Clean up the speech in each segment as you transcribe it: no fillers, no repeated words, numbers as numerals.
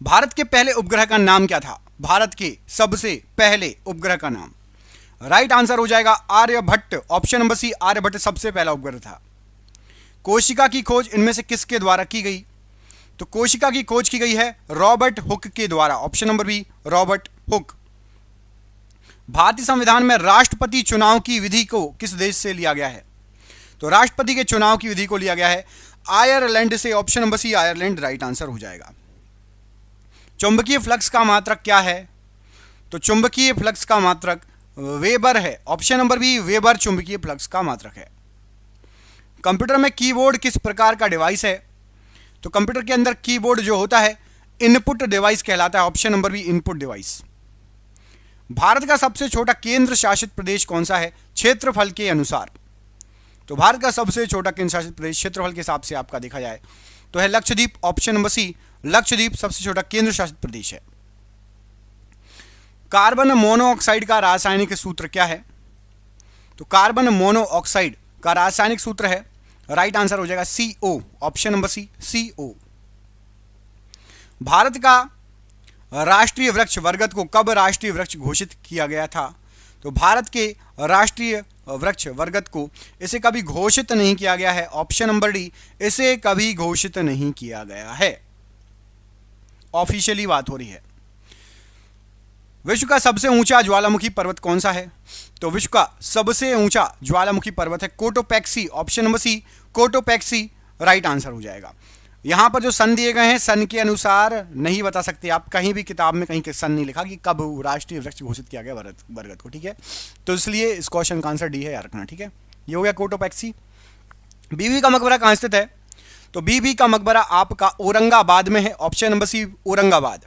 भारत के पहले उपग्रह का नाम क्या था? भारत के सबसे पहले उपग्रह का नाम, राइट आंसर हो जाएगा Aryabhata. Option number C, Aryabhata सबसे पहला उपग्रह था। कोशिका की खोज इनमें से किसके द्वारा की गई? तो कोशिका की खोज की गई है रॉबर्ट हुक के द्वारा। Option number B, Robert Hooke. भारतीय संविधान में राष्ट्रपति चुनाव की विधि को किस देश से लिया गया है? तो राष्ट्रपति के चुनाव की विधि को लिया गया है आयरलैंड से। Option number C, Ireland right answer हो जाएगा। चुंबकीय फ्लक्स का मात्रक क्या है? तो चुंबकीय फ्लक्स का मात्रक वेबर है। ऑप्शन नंबर बी, वेबर चुंबकीय फ्लक्स का मात्रक है। कंप्यूटर में कीबोर्ड किस प्रकार का डिवाइस है? तो कंप्यूटर के अंदर कीबोर्ड जो होता है इनपुट डिवाइस कहलाता है। Option number B, input device. Bharat का सबसे छोटा केंद्र शासित प्रदेश कौन सा है क्षेत्रफल के अनुसार? तो भारत का सबसे छोटा केंद्र शासित प्रदेश क्षेत्रफल के हिसाब से आपका देखा जाए तो है Lakshadweep. Option number C, Lakshadweep सबसे छोटा केंद्र शासित प्रदेश है। कार्बन मोनोऑक्साइड का रासायनिक सूत्र क्या है? तो कार्बन मोनोऑक्साइड का रासायनिक सूत्र है, राइट आंसर हो जाएगा CO। Option number C, CO। Bharat का राष्ट्रीय वृक्ष बरगद को कब राष्ट्रीय वृक्ष घोषित किया गया था? तो भारत के राष्ट्रीय वृक्ष बरगद को इसे कभी घोषित नहीं किया गया है। ऑप्शन नंबर डी, इसे कभी घोषित नहीं किया गया है। ऑफिशियली बात हो रही है। विश्व का सबसे ऊंचा ज्वालामुखी पर्वत कौन सा है? तो विश्व का सबसे ऊंचा ज्वालामुखी पर्वत है Cotopaxi. Option number C, Cotopaxi right answer हो जाएगा। यहां पर जो सन दिए गए हैं सन के अनुसार नहीं बता सकते आप, कहीं भी किताब में कहीं सन नहीं लिखा कि कब राष्ट्रीय वृक्ष घोषित किया गया बरगद को, ठीक है। तो इसलिए इस क्वेश्चन का आंसर डी है यार रखना, ठीक है। ये हो गया कोटोपैक्सी। बीबी का मकबरा कहां स्थित है? तो बीबी का मकबरा आपका औरंगाबाद में है। Option number C, Aurangabad.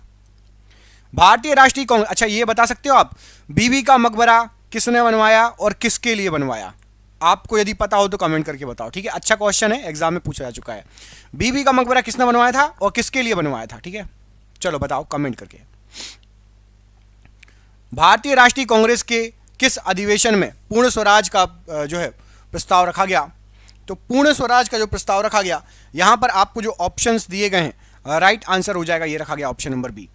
भारतीय राष्ट्रीय कांग्रेस, अच्छा ये बता सकते हो आप बीबी का मकबरा किसने बनवाया और किसके लिए बनवाया? आपको यदि पता हो तो कमेंट करके बताओ, ठीक है। अच्छा क्वेश्चन है, एग्जाम में पूछा जा चुका है। बीबी का मकबरा किसने बनवाया था और किसके लिए बनवाया था, ठीक है। चलो बताओ कमेंट करके। भारतीय राष्ट्रीय कांग्रेस के किस अधिवेशन में पूर्ण स्वराज का जो है प्रस्ताव रखा गया? तो पूर्ण स्वराज का जो प्रस्ताव रखा गया, यहां पर आपको जो ऑप्शंस दिए गए हैं राइट आंसर हो जाएगा, ये रखा गया ऑप्शन नंबर बी।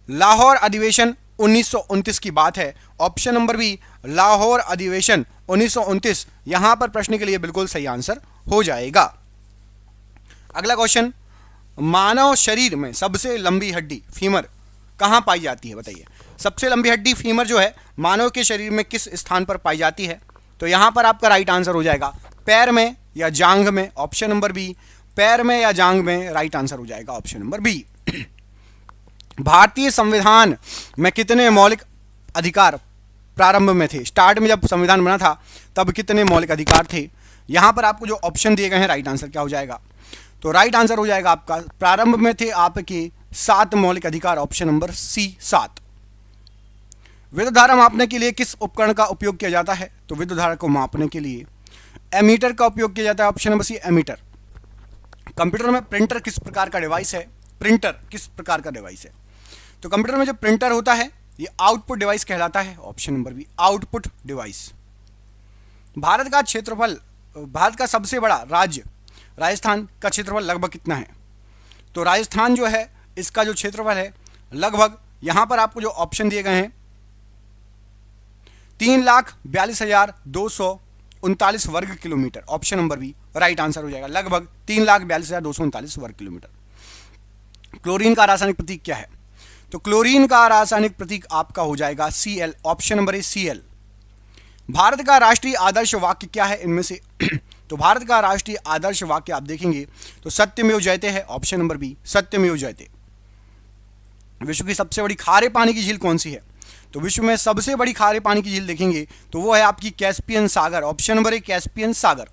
लाहौर अधिवेशन 1929 की बात है। ऑप्शन नंबर बी, लाहौर अधिवेशन 1929 यहां पर प्रश्न के लिए बिल्कुल सही आंसर हो जाएगा। अगला क्वेश्चन, मानव शरीर में सबसे लंबी हड्डी फीमर कहां पाई जाती है? बताइए। सबसे लंबी हड्डी फीमर जो है मानव के शरीर में किस स्थान पर पाई जाती है? तो यहां पर आपका राइट आंसर हो जाएगा पैर में या जांघ में। ऑप्शन नंबर बी, पैर में या जांघ में राइट आंसर हो जाएगा ऑप्शन नंबर बी। भारतीय संविधान में कितने मौलिक अधिकार प्रारंभ में थे? स्टार्ट में जब संविधान बना था तब कितने मौलिक अधिकार थे? यहां पर आपको जो ऑप्शन दिए गए हैं राइट आंसर क्या हो जाएगा? तो राइट आंसर हो जाएगा आपका प्रारंभ में थे आपके 7 मौलिक अधिकार। Option number C, 7। विद्युत धारा मापने के लिए किस उपकरण का उपयोग किया जाता है? तो विद्युत धारा को मापने के लिए एमीटर का उपयोग किया जाता है। Option number C, ammeter. Computer में प्रिंटर किस प्रकार का डिवाइस है? प्रिंटर किस प्रकार का डिवाइस है? तो कंप्यूटर में जो प्रिंटर होता है ये आउटपुट डिवाइस कहलाता है। Option number B, output device. Bharat का क्षेत्रफल, भारत का सबसे बड़ा राज्य राजस्थान का क्षेत्रफल लगभग कितना है? तो राजस्थान जो है इसका जो क्षेत्रफल है लगभग, यहां पर आपको जो ऑप्शन दिए गए हैं 3,42,239 वर्ग kilometre. Option number B right answer हो जाएगा, लगभग 3,42,239 वर्ग किलोमीटर। क्लोरीन का रासायनिक प्रतीक क्या है? तो क्लोरीन का रासायनिक प्रतीक आपका हो जाएगा Cl। ऑप्शन नंबर ए, Cl। भारत का राष्ट्रीय आदर्श वाक्य क्या है इनमें से? तो भारत का राष्ट्रीय आदर्श वाक्य आप देखेंगे तो सत्यमेव जयते है। ऑप्शन नंबर बी, सत्यमेव जयते। विश्व की सबसे बड़ी खारे पानी की झील कौन सी है? तो विश्व में सबसे बड़ी खारे पानी की झील देखेंगे तो वो है आपकी कैस्पियन सागर। ऑप्शन नंबर ए, कैस्पियन सागर।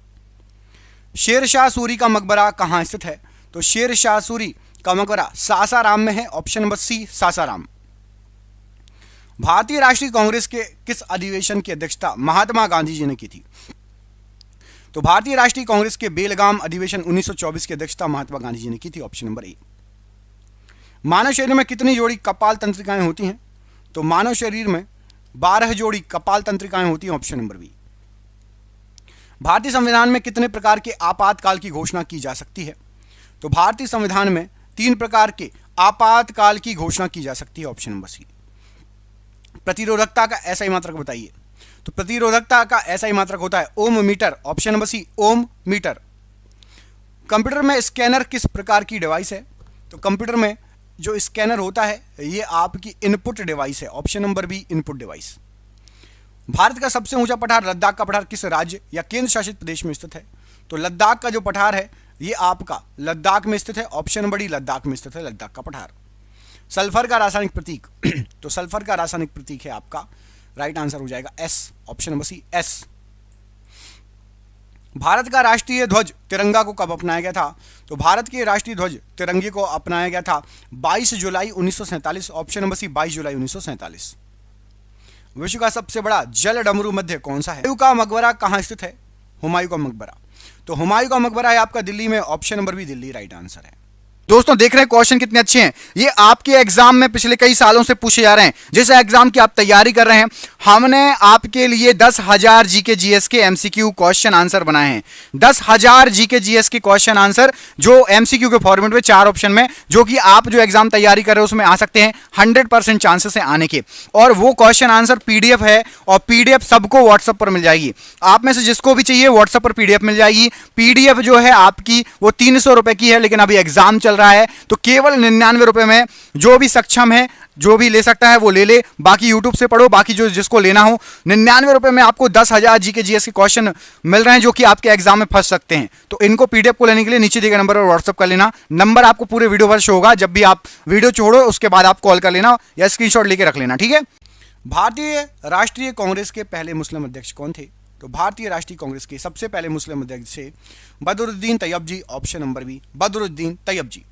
शेरशाह सूरी का मकबरा कहां स्थित है? तो शेरशाह सूरी का मकबरा सासाराम में है। Option number C, Sasaram. भारतीय राष्ट्रीय कांग्रेस के किस अधिवेशन की अध्यक्षता महात्मा गांधी जी ने की थी? तो भारतीय राष्ट्रीय कांग्रेस के बेलगाम अधिवेशन 1924 की अध्यक्षता महात्मा गांधी जी ने की थी। ऑप्शन नंबर ए। मानव शरीर में कितनी जोड़ी कपाल तंत्रिकाएं होती हैं? तो मानव शरीर में 12 जोड़ी कपाल तंत्रिकाएं होती हैं। Option number B. भारतीय संविधान में कितने प्रकार के आपातकाल की घोषणा की जा सकती है? तो भारतीय संविधान में 3 प्रकार के आपातकाल की घोषणा की जा सकती है? Option number C. प्रतिरोधकता का ऐसा ही मात्रक बताइए। तो प्रतिरोधकता का ऐसा ही मात्रक होता है ओम मीटर। ऑप्शन नंबर सी, ओम मीटर। कंप्यूटर में स्कैनर किस प्रकार की डिवाइस है? तो कंप्यूटर में जो स्कैनर होता है ये आपकी इनपुट डिवाइस है। Option number B, input device. Bharat का सबसे ऊंचा पठार लद्दाख का पठार किस राज्य या केंद्र शासित प्रदेश में स्थित है? तो लद्दाख का जो पठार है ये आपका लद्दाख में स्थित है। ऑप्शन नंबर डी, लद्दाख में स्थित है लद्दाख का पठार। सल्फर का रासायनिक प्रतीक तो सल्फर का रासायनिक प्रतीक है आपका, राइट आंसर हो जाएगा S. Option number C, S. Bharat का राष्ट्रीय ध्वज तिरंगा को कब अपनाया गया था? तो भारत के राष्ट्रीय ध्वज तिरंगे को अपनाया गया था 22 जुलाई 1947। ऑप्शन नंबर सी, 22 जुलाई 1947। विश्व का सबसे बड़ा जल डमरू मध्य कौन सा है? हुमायूं का मकबरा कहां स्थित है? हुमायूं का मकबरा, तो हुमायूं का मकबरा है आपका दिल्ली में। Option number B, Delhi right answer है। दोस्तों देख रहे हैं क्वेश्चन कितने अच्छे हैं। ये आपके एग्जाम में पिछले कई सालों से पूछे जा रहे हैं। जिस एग्जाम की आप तैयारी कर रहे हैं, हमने आपके लिए 10,000 जीके जीएस के एमसीक्यू क्वेश्चन आंसर बनाए हैं। 10,000 जीके जीएस के क्वेश्चन आंसर जो एमसीक्यू के फॉर्मेट में 4 ऑप्शन में, जो कि आप जो एग्जाम तैयारी कर रहे हो उसमें आ सकते हैं। 100% चांसेस है आने के। और वो क्वेश्चन आंसर पीडीएफ है, और पीडीएफ सबको व्हाट्सएप पर मिल जाएगी। आप में से जिसको भी चाहिए व्हाट्सएप पर पीडीएफ मिल जाएगी। पीडीएफ जो है आपकी वो 300 रुपए की है, लेकिन अभी एग्जाम चल रहा है तो केवल 99 रुपए में जो भी सक्षम है, जो भी ले सकता है वो ले ले। बाकी यूट्यूब से पढ़ो, बाकी जो जिसको लेना हो 99 रुपए में आपको 10,000 जीके जीएस के क्वेश्चन मिल रहे हैं, जो कि आपके एग्जाम में फंस सकते हैं। तो इनको पीडीएफ को लेने के लिए नीचे दिए गए नंबर पर व्हाट्सएप कर लेना। नंबर आपको पूरे वीडियो पर शो होगा। जब भी आप वीडियो छोड़ो उसके बाद आप कॉल कर लेना या स्क्रीनशॉट लेके रख लेना, ठीक है। भारतीय राष्ट्रीय कांग्रेस के पहले मुस्लिम अध्यक्ष कौन थे? तो भारतीय राष्ट्रीय कांग्रेस के सबसे पहले मुस्लिम अध्यक्ष थे Badruddin Tyab ji. Option number B, Badruddin Tyab ji.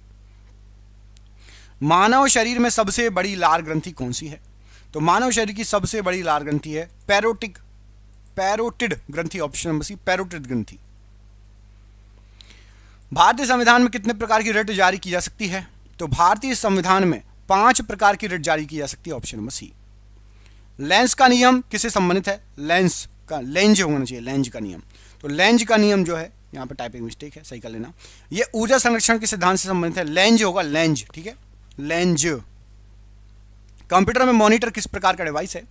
मानव शरीर में सबसे बड़ी लार ग्रंथि कौन सी है? तो मानव शरीर की सबसे बड़ी लार ग्रंथि है पैरोटिड ग्रंथि। ऑप्शन नंबर सी, पैरोटिड ग्रंथि। भारतीय संविधान में कितने प्रकार की रिट जारी की जा सकती है? तो भारतीय संविधान में 5 प्रकार की रिट जारी की जा सकती है। Option number C. लेंस का नियम किससे संबंधित है? लेंस का, लेंज होना चाहिए, लेंज का नियम। तो लेंज का नियम जो है, यहां पर टाइपिंग मिस्टेक है, सही कर लेना। ये ऊर्जा संरक्षण के सिद्धांत से संबंधित है। लेंज होगा, लेंज, ठीक है, लेंज। कंप्यूटर में मॉनिटर किस प्रकार का डिवाइस है?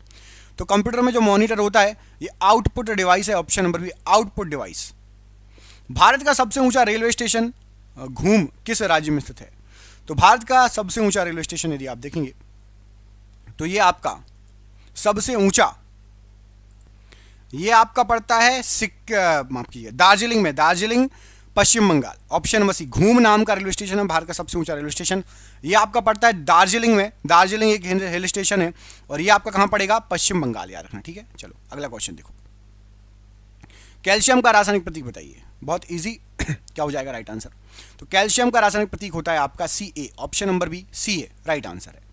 तो कंप्यूटर में जो मॉनिटर होता है ये आउटपुट डिवाइस है। Option number B, output device. Bharat का सबसे ऊंचा रेलवे स्टेशन घूम किस राज्य में स्थित है? तो भारत का सबसे ऊंचा रेलवे स्टेशन यदि आप देखेंगे तो ये आपका सबसे ऊंचा, ये आपका पड़ता है माफ कीजिए, दार्जिलिंग में, दार्जिलिंग पश्चिम बंगाल। ऑप्शन नंबर सी, घूम नाम का रेलवे स्टेशन है भारत का सबसे ऊंचा रेलवे स्टेशन। ये आपका पड़ता है दार्जिलिंग में। दार्जिलिंग एक हिल स्टेशन है और ये आपका कहां पड़ेगा? पश्चिम बंगाल, याद रखना, ठीक है। चलो अगला क्वेश्चन देखो। कैल्शियम का रासायनिक प्रतीक बताइए। बहुत इजी क्या हो जाएगा राइट आंसर? तो कैल्शियम का रासायनिक प्रतीक होता है आपका Ca। Option number B, Ca right answer है।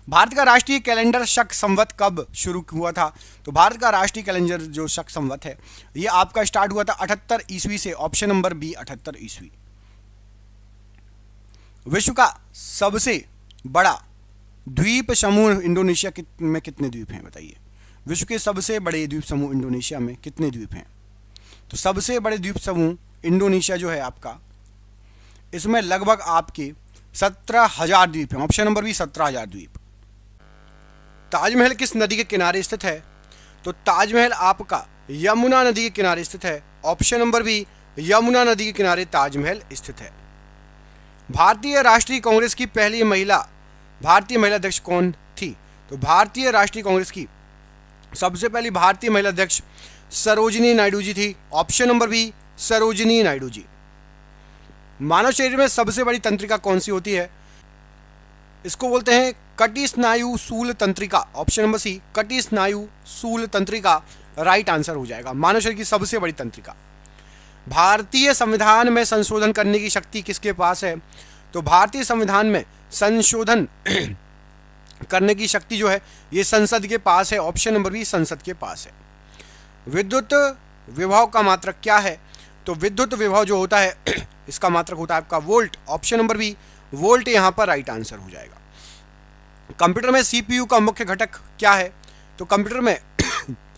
भारत का राष्ट्रीय कैलेंडर शक संवत कब शुरू हुआ था? तो भारत का राष्ट्रीय कैलेंडर जो शक संवत है ये आपका स्टार्ट हुआ था 78 ईस्वी से। ऑप्शन नंबर बी, 78 ईस्वी। विश्व का सबसे बड़ा द्वीप समूह इंडोनेशिया में कितने द्वीप हैं बताइए? विश्व के सबसे बड़े द्वीप समूह इंडोनेशिया में कितने द्वीप हैं? तो सबसे बड़े द्वीप समूह इंडोनेशिया जो है आपका, इसमें लगभग आपके 17,000 द्वीप हैं। ऑप्शन नंबर बी, 17,000 द्वीप। ताजमहल किस नदी के किनारे स्थित है? तो ताजमहल आपका यमुना नदी के किनारे स्थित है। ऑप्शन नंबर बी, यमुना नदी के किनारे ताजमहल स्थित है। भारतीय राष्ट्रीय कांग्रेस की पहली महिला भारतीय महिला अध्यक्ष कौन थी? तो भारतीय राष्ट्रीय कांग्रेस की सबसे पहली भारतीय महिला अध्यक्ष सरोजिनी नायडू जी थी। Option number B, Sarojini Naidu ji. मानव शरीर में सबसे बड़ी तंत्रिका कौन सी होती है? इसको बोलते हैं कटी स्नायु सूल तंत्रिका। ऑप्शन नंबर सी, कटी स्नायु सूल तंत्रिका राइट आंसर हो जाएगा। मानव शरीर की सबसे बड़ी तंत्रिका। भारतीय संविधान में संशोधन करने की शक्ति किसके पास है? तो भारतीय संविधान में संशोधन करने की शक्ति जो है ये संसद के पास है। ऑप्शन नंबर बी, संसद के पास है। विद्युत विभव का मात्रक क्या है? तो विद्युत विभव जो होता है इसका मात्रक होता है आपका volt. Option number B, volt यहां पर राइट आंसर हो जाएगा। कंप्यूटर में सीपीयू का मुख्य घटक क्या है? तो कंप्यूटर में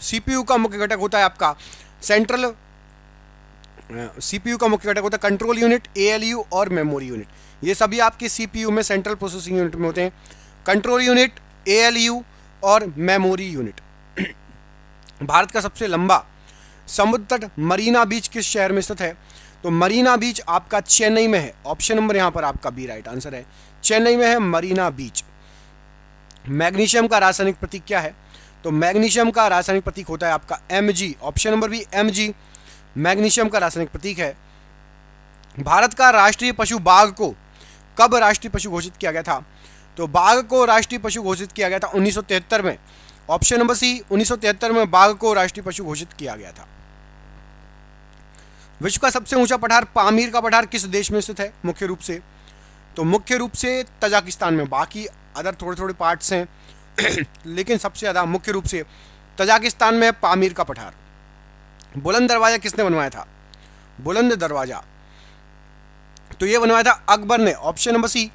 सीपीयू का मुख्य घटक होता है आपका सेंट्रल सीपीयू का मुख्य घटक होता है कंट्रोल यूनिट, एएलयू और मेमोरी यूनिट। ये सभी आपके सीपीयू में, सेंट्रल प्रोसेसिंग यूनिट में होते हैं। कंट्रोल यूनिट, एएलयू और मेमोरी यूनिट। भारत का सबसे लंबा समुद्र तट मरीना बीच किस शहर में स्थित है? तो मरीना बीच आपका चेन्नई में है। ऑप्शन नंबर यहां पर आपका बी राइट आंसर है, चेन्नई में है मरीना बीच। मैग्नीशियम का रासायनिक प्रतीक क्या है? तो मैग्नीशियम का रासायनिक प्रतीक होता है आपका Mg। Option number B Mg magnesium का रासायनिक प्रतीक है। भारत का राष्ट्रीय पशु बाघ को कब राष्ट्रीय पशु घोषित किया गया था? तो बाघ को राष्ट्रीय पशु घोषित किया गया था 1973 में। ऑप्शन नंबर सी 1973 में बाघ को राष्ट्रीय पशु घोषित किया गया था। विश्व का सबसे ऊंचा पठार पामीर का पठार किस देश में स्थित है मुख्य रूप से? तो मुख्य रूप से तजाकिस्तान में। बाकी अदर थोड़े थोड़े पार्ट्स हैं लेकिन सबसे ज़्यादा मुख्य रूप से तजाकिस्तान में पामीर का पठार। बुलंद दरवाजा किसने बनवाया था? बुलंद दरवाजा तो ये बनवाया था अकबर ने। ऑप्शन नंबर सी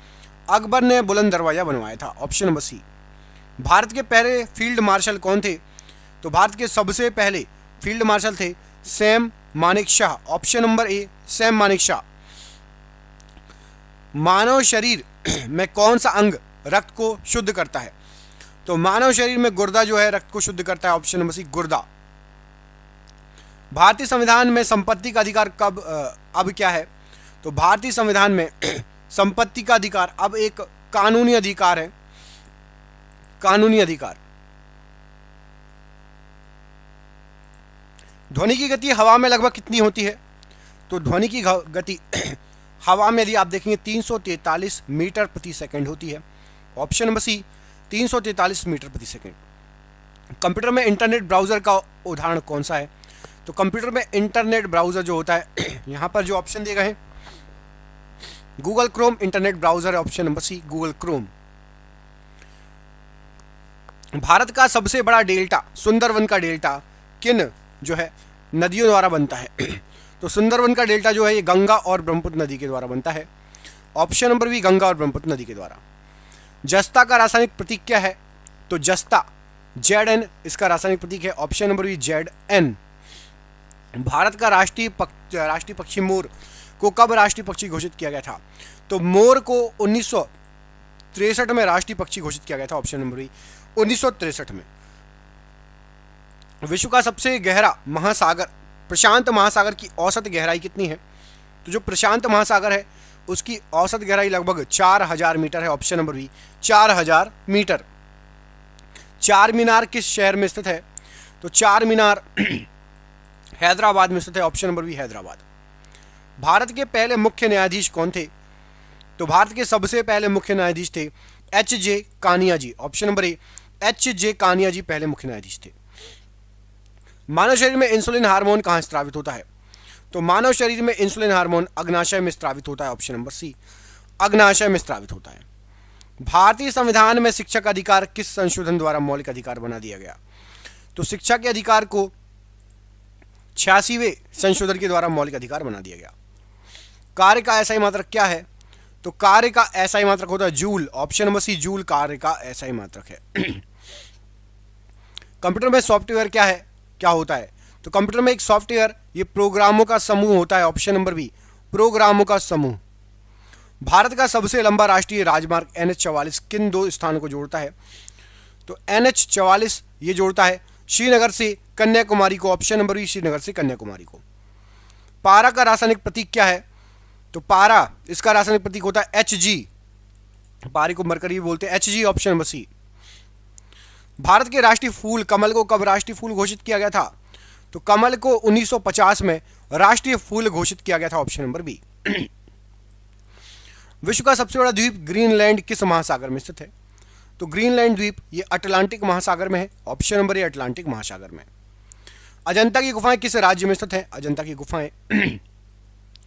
अकबर ने बुलंद दरवाजा बनवाया था। Option number C. भारत के पहले फील्ड मार्शल कौन थे? तो भारत के सबसे पहले फील्ड मार्शल थे Sam Manekshaw. Option number A Sam Manekshaw. मानव शरीर में कौन सा अंग रक्त को शुद्ध करता है? तो मानव शरीर में गुर्दा जो है रक्त को शुद्ध करता है। ऑप्शन नंबर सी गुर्दा। भारतीय संविधान में संपत्ति का अधिकार कब अब क्या है? तो भारतीय संविधान में संपत्ति का अधिकार अब एक कानूनी अधिकार है। कानूनी अधिकार। ध्वनि की गति हवा में लगभग कितनी होती है? तो ध्वनि की गति हवा में यदि आप देखेंगे 343 मीटर प्रति सेकंड होती है। ऑप्शन नंबर सी 343 मीटर प्रति सेकंड। कंप्यूटर में इंटरनेट ब्राउजर का उदाहरण कौन सा है? तो कंप्यूटर में इंटरनेट ब्राउजर जो होता है यहां पर जो ऑप्शन दिए गए हैं गूगल क्रोम इंटरनेट ब्राउजर है। Option number C Google Chrome. Bharat का सबसे बड़ा डेल्टा सुंदरवन का डेल्टा किन जो है नदियों द्वारा बनता है? तो सुंदरवन का डेल्टा जो है ये गंगा और ब्रह्मपुत्र नदी के द्वारा बनता है। ऑप्शन नंबर बी गंगा और ब्रह्मपुत्र नदी के द्वारा। जस्ता का रासायनिक प्रतीक क्या है? तो जस्ता Zn इसका रासायनिक प्रतीक है। Option number B Zn। Bharat का राष्ट्रीय पक्षी मोर को कब राष्ट्रीय पक्षी घोषित किया गया था? तो मोर को 1963 में राष्ट्रीय पक्षी घोषित किया गया था। ऑप्शन नंबर बी 1963 में। विश्व का सबसे गहरा महासागर प्रशांत महासागर की औसत गहराई कितनी है? तो जो प्रशांत महासागर है उसकी औसत गहराई लगभग 4000 मीटर है। Option number B 4000 metre. Charminar किस शहर में स्थित है? तो चार मीनार हैदराबाद में स्थित है। Option number B Hyderabad. Bharat के पहले मुख्य न्यायाधीश कौन थे? तो भारत के सबसे पहले मुख्य न्यायाधीश थे H.J. कानिया जी। ऑप्शन नंबर ए H.J. कानिया जी पहले मुख्य न्यायाधीश थे। मानव शरीर में इंसुलिन हार्मोन कहाँ स्रावित होता है? तो मानव शरीर में इंसुलिन हार्मोन अग्नाशय में स्रावित होता है। ऑप्शन नंबर सी अग्नाशय में स्रावित होता है। भारतीय संविधान में शिक्षा का अधिकार किस संशोधन द्वारा मौलिक अधिकार बना दिया गया? तो शिक्षा के अधिकार को 86वें संशोधन के द्वारा मौलिक अधिकार बना दिया गया। कार्य का एसआई मात्रक क्या है? तो कार्य का एसआई मात्रक होता है joule. Option number C joule कार्य का एसआई मात्रक है। कंप्यूटर में सॉफ्टवेयर क्या होता है? तो कंप्यूटर में एक सॉफ्टवेयर ये प्रोग्रामों का समूह होता है। ऑप्शन नंबर बी प्रोग्रामों का समूह। भारत का सबसे लंबा राष्ट्रीय राजमार्ग NH44 किन दो स्थानों को जोड़ता है? तो NH44 ये जोड़ता है श्रीनगर से कन्याकुमारी को। ऑप्शन नंबर बी श्रीनगर से कन्याकुमारी को। पारा का रासायनिक प्रतीक क्या है? तो पारा इसका रासायनिक प्रतीक होता है Hg। पारे को मरकरी बोलते हैं Hg। Option number C. Bharat के राष्ट्रीय फूल कमल को कब राष्ट्रीय फूल घोषित किया गया था? तो कमल को 1950 में राष्ट्रीय फूल घोषित किया गया था। Option number B. विश्व का सबसे बड़ा द्वीप ग्रीनलैंड किस महासागर में स्थित है? तो ग्रीनलैंड द्वीप ये अटलांटिक महासागर में है। ऑप्शन नंबर ए अटलांटिक महासागर में। अजंता की गुफाएं किस राज्य में स्थित है? अजंता की गुफाएं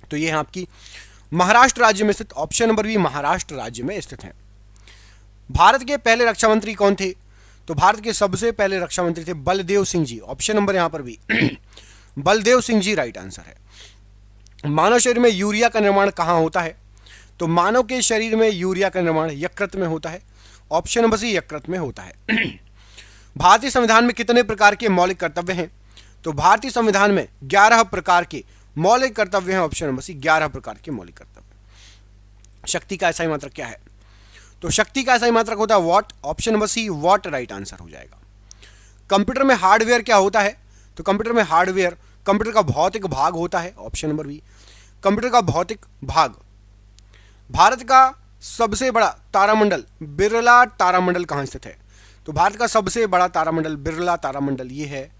तो ये है आपकी महाराष्ट्र राज्य में स्थित। ऑप्शन नंबर बी महाराष्ट्र राज्य में स्थित है। भारत के पहले रक्षा मंत्री कौन थे? तो भारत के सबसे पहले रक्षा मंत्री थे बलदेव सिंह जी। ऑप्शन नंबर यहां पर भी बलदेव सिंह जी राइट आंसर है। मानव शरीर में यूरिया का निर्माण कहां होता है? तो मानव के शरीर में यूरिया का निर्माण यकृत में होता है। ऑप्शन नंबर सी यकृत में होता है। भारतीय संविधान में कितने प्रकार के मौलिक कर्तव्य हैं? तो भारतीय संविधान में 11 प्रकार के मौलिक कर्तव्य हैं ऑप्शन नंबर सी 11 प्रकार के मौलिक कर्तव्य। शक्ति का एसआई मात्रक क्या है? तो शक्ति का एसआई मात्रक होता है what, option number see what right answer हो जाएगा। कंप्यूटर में हार्डवेयर क्या होता है? तो कंप्यूटर में हार्डवेयर कंप्यूटर का भौतिक भाग होता है, ऑप्शन नंबर बी कंप्यूटर का भौतिक भाग। भारत का सबसे बड़ा तारामंडल बिरला तारामंडल कहाँ स्थित है? तो भारत का सबसे बड़ा तारामंडल बिरला तारामंडल ये है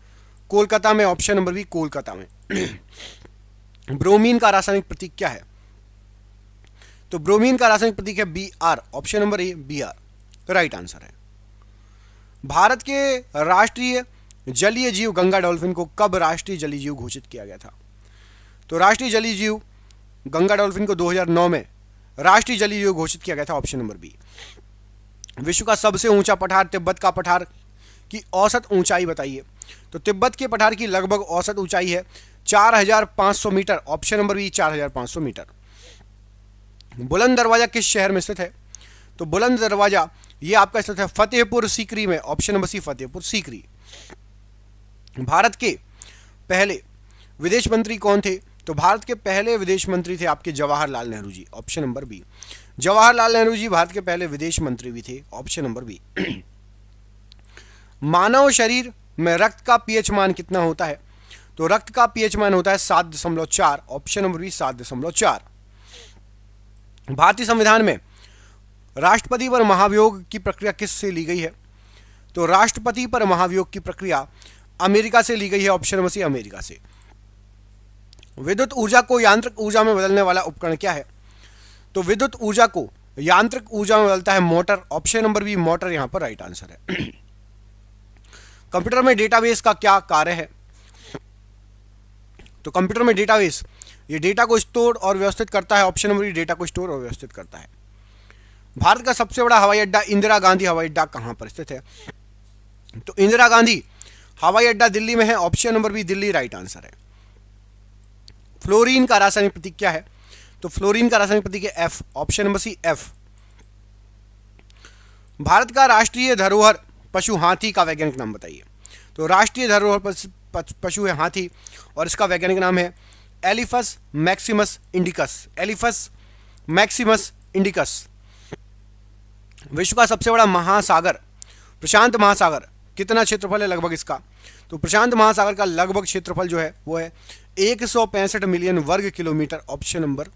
कोलकाता में, ऑप्शन नंबर बी कोलकाता में। ब्रोमीन का रासायनिक प्रतीक क्या है? तो ब्रोमीन का रासायनिक प्रतीक है Br, ऑप्शन नंबर ए Br राइट आंसर है। भारत के राष्ट्रीय जलीय जीव गंगा डॉल्फिन को कब राष्ट्रीय जलीय जीव घोषित किया गया था? तो राष्ट्रीय जलीय जीव गंगा डॉल्फिन को 2009 में राष्ट्रीय जलीय जीव घोषित किया गया था, ऑप्शन नंबर बी। विश्व का सबसे ऊंचा पठार तिब्बत का पठार की औसत ऊंचाई बताइए? तो तिब्बत के पठार की लगभग औसत ऊंचाई है 4500 metre, option number B 4500 metre. Buland Darwaza किस शहर में स्थित है? तो बुलंद दरवाजा ये आपका स्थित है फतेहपुर सीकरी में, option number C Fatehpur Sikri. Bharat के पहले विदेश मंत्री कौन थे? तो भारत के पहले विदेश मंत्री थे आपके Jawaharlal Nehru ji, option number B. Jawaharlal Nehru ji Bharat के पहले विदेश मंत्री भी थे, ऑप्शन नंबर बी। मानव शरीर में रक्त का पीएच मान कितना होता है? तो रक्त का पीएच मान होता है 7.4, ऑप्शन नंबर बी 7.4। भारतीय संविधान में राष्ट्रपति पर महाभियोग की प्रक्रिया किससे ली गई है? तो राष्ट्रपति पर महाभियोग की प्रक्रिया अमेरिका से ली गई है, ऑप्शन नंबर सी अमेरिका से। विद्युत ऊर्जा को यांत्रिक ऊर्जा में बदलने वाला उपकरण क्या है? तो विद्युत ऊर्जा को यांत्रिक ऊर्जा में बदलता है motor, option number B motor यहां पर राइट आंसर है। कंप्यूटर में डेटाबेस का क्या कार्य है? तो कंप्यूटर में डेटाबेस ये डेटा को स्टोर और व्यवस्थित करता है, ऑप्शन नंबर बी डेटा को स्टोर और व्यवस्थित करता है। भारत का सबसे बड़ा हवाई अड्डा इंदिरा गांधी हवाई अड्डा कहां पर स्थित है? तो इंदिरा गांधी हवाई अड्डा दिल्ली में है, option number B Delhi right answer है। फ्लोरीन का रासायनिक प्रतीक क्या है? तो फ्लोरीन का रासायनिक प्रतीक है F, option number C F। Bharat का राष्ट्रीय धरोहर पशु हाथी का वैज्ञानिक नाम बताइए? तो राष्ट्रीय धरोहर पशु है हाथी और इसका वैज्ञानिक नाम है Elephas maximus indicus, Elephas maximus indicus. विश्व का सबसे बड़ा महासागर प्रशांत महासागर कितना क्षेत्रफल है लगभग इसका? तो प्रशांत महासागर का लगभग क्षेत्रफल जो है वो है 165 मिलियन वर्ग kilometre, option number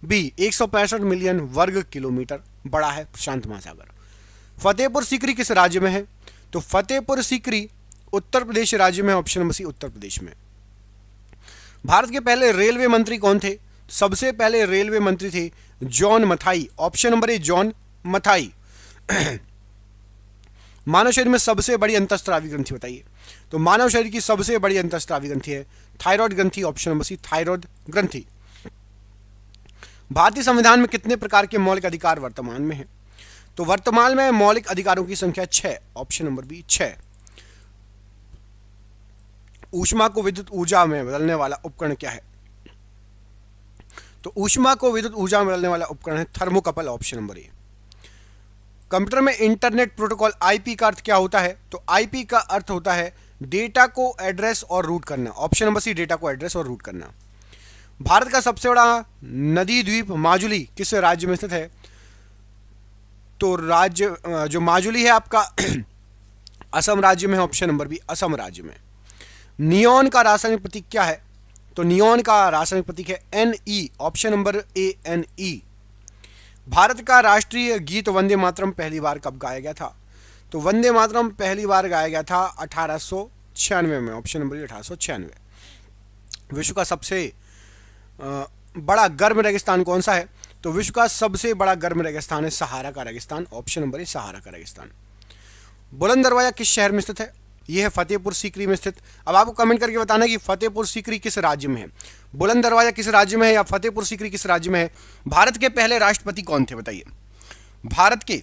B 165 million वर्ग किलोमीटर बड़ा है प्रशांत महासागर। फतेहपुर सीकरी किस राज्य में है? तो फतेहपुर सीकरी उत्तर प्रदेश राज्य में, ऑप्शन नंबर सी उत्तर प्रदेश में। भारत के पहले रेलवे मंत्री कौन थे? सबसे पहले रेलवे मंत्री थे John Mathai, option number A John Mathai. मानव शरीर में सबसे बड़ी अंतःस्रावी ग्रंथि बताइए? तो मानव शरीर की सबसे बड़ी अंतःस्रावी ग्रंथि है थायराइड ग्रंथि, ऑप्शन नंबर सी थायराइड ग्रंथि। भारतीय संविधान में कितने प्रकार के मौलिक अधिकार वर्तमान में हैं? तो वर्तमान में मौलिक अधिकारों की संख्या 6, ऑप्शन नंबर बी 6। ऊष्मा को विद्युत ऊर्जा में बदलने वाला उपकरण क्या है? तो ऊष्मा को विद्युत ऊर्जा में बदलने वाला उपकरण है थर्मोकपल, ऑप्शन नंबर ए। कंप्यूटर में इंटरनेट प्रोटोकॉल आईपी का अर्थ क्या होता है? तो आईपी का अर्थ होता है डेटा को एड्रेस और रूट करना, ऑप्शन नंबर सी डेटा को एड्रेस और रूट करना। भारत का सबसे बड़ा नदी द्वीप माजुली किस राज्य में स्थित है? तो राज्य जो माजुली है आपका असम राज्य में, ऑप्शन नंबर बी असम राज्य में। नियोन का रासायनिक प्रतीक क्या है? तो नियोन का रासायनिक प्रतीक है Ne, ऑप्शन नंबर ए Ne। भारत का राष्ट्रीय गीत वंदे मातरम पहली बार कब गाया गया था? तो वंदे मातरम पहली बार गाया गया था 1896 में, ऑप्शन नंबर 1896। विश्व का सबसे बड़ा गर्म रेगिस्तान कौन सा है? तो विश्व का सबसे बड़ा गर्म रेगिस्तान है सहारा का रेगिस्तान, ऑप्शन नंबर ए सहारा का रेगिस्तान। बुलंद दरवाजा किस शहर में स्थित है? यह है फतेहपुर सीकरी में स्थित। अब आपको कमेंट करके बताना कि फतेहपुर सीकरी किस राज्य में है, बुलंद दरवाजा किस राज्य में है या फतेहपुर सीकरी किस राज्य में है। भारत के पहले राष्ट्रपति कौन थे बताइए? भारत के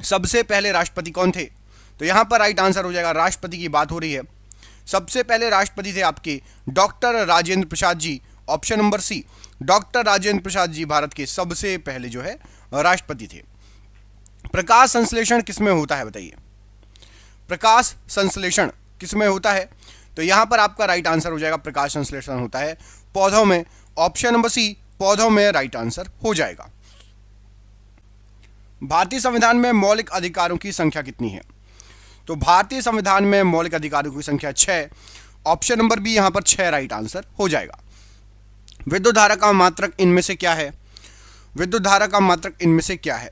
सबसे पहले राष्ट्रपति कौन थे? तो यहां पर राइट आंसर हो जाएगा, राष्ट्रपति की बात हो रही है। सबसे पहले राष्ट्रपति थे आपके doctor Rajendra Prasad ji, option number C doctor Rajendra Prasad ji Bharat के सबसे पहले जो है राष्ट्रपति थे। प्रकाश संश्लेषण किसमें होता है बताइए? प्रकाश संश्लेषण किसमें होता है? तो यहां पर आपका राइट आंसर हो जाएगा प्रकाश संश्लेषण होता है पौधों में। ऑप्शन नंबर सी पौधों में राइट आंसर हो जाएगा। भारतीय संविधान में मौलिक अधिकारों की संख्या कितनी है? तो भारतीय संविधान में मौलिक अधिकारों की संख्या 6। ऑप्शन नंबर बी यहां पर 6 राइट आंसर हो जाएगा। विद्युत धारा का मात्रक इनमें से क्या है? विद्युत धारा का मात्रक इनमें से क्या है?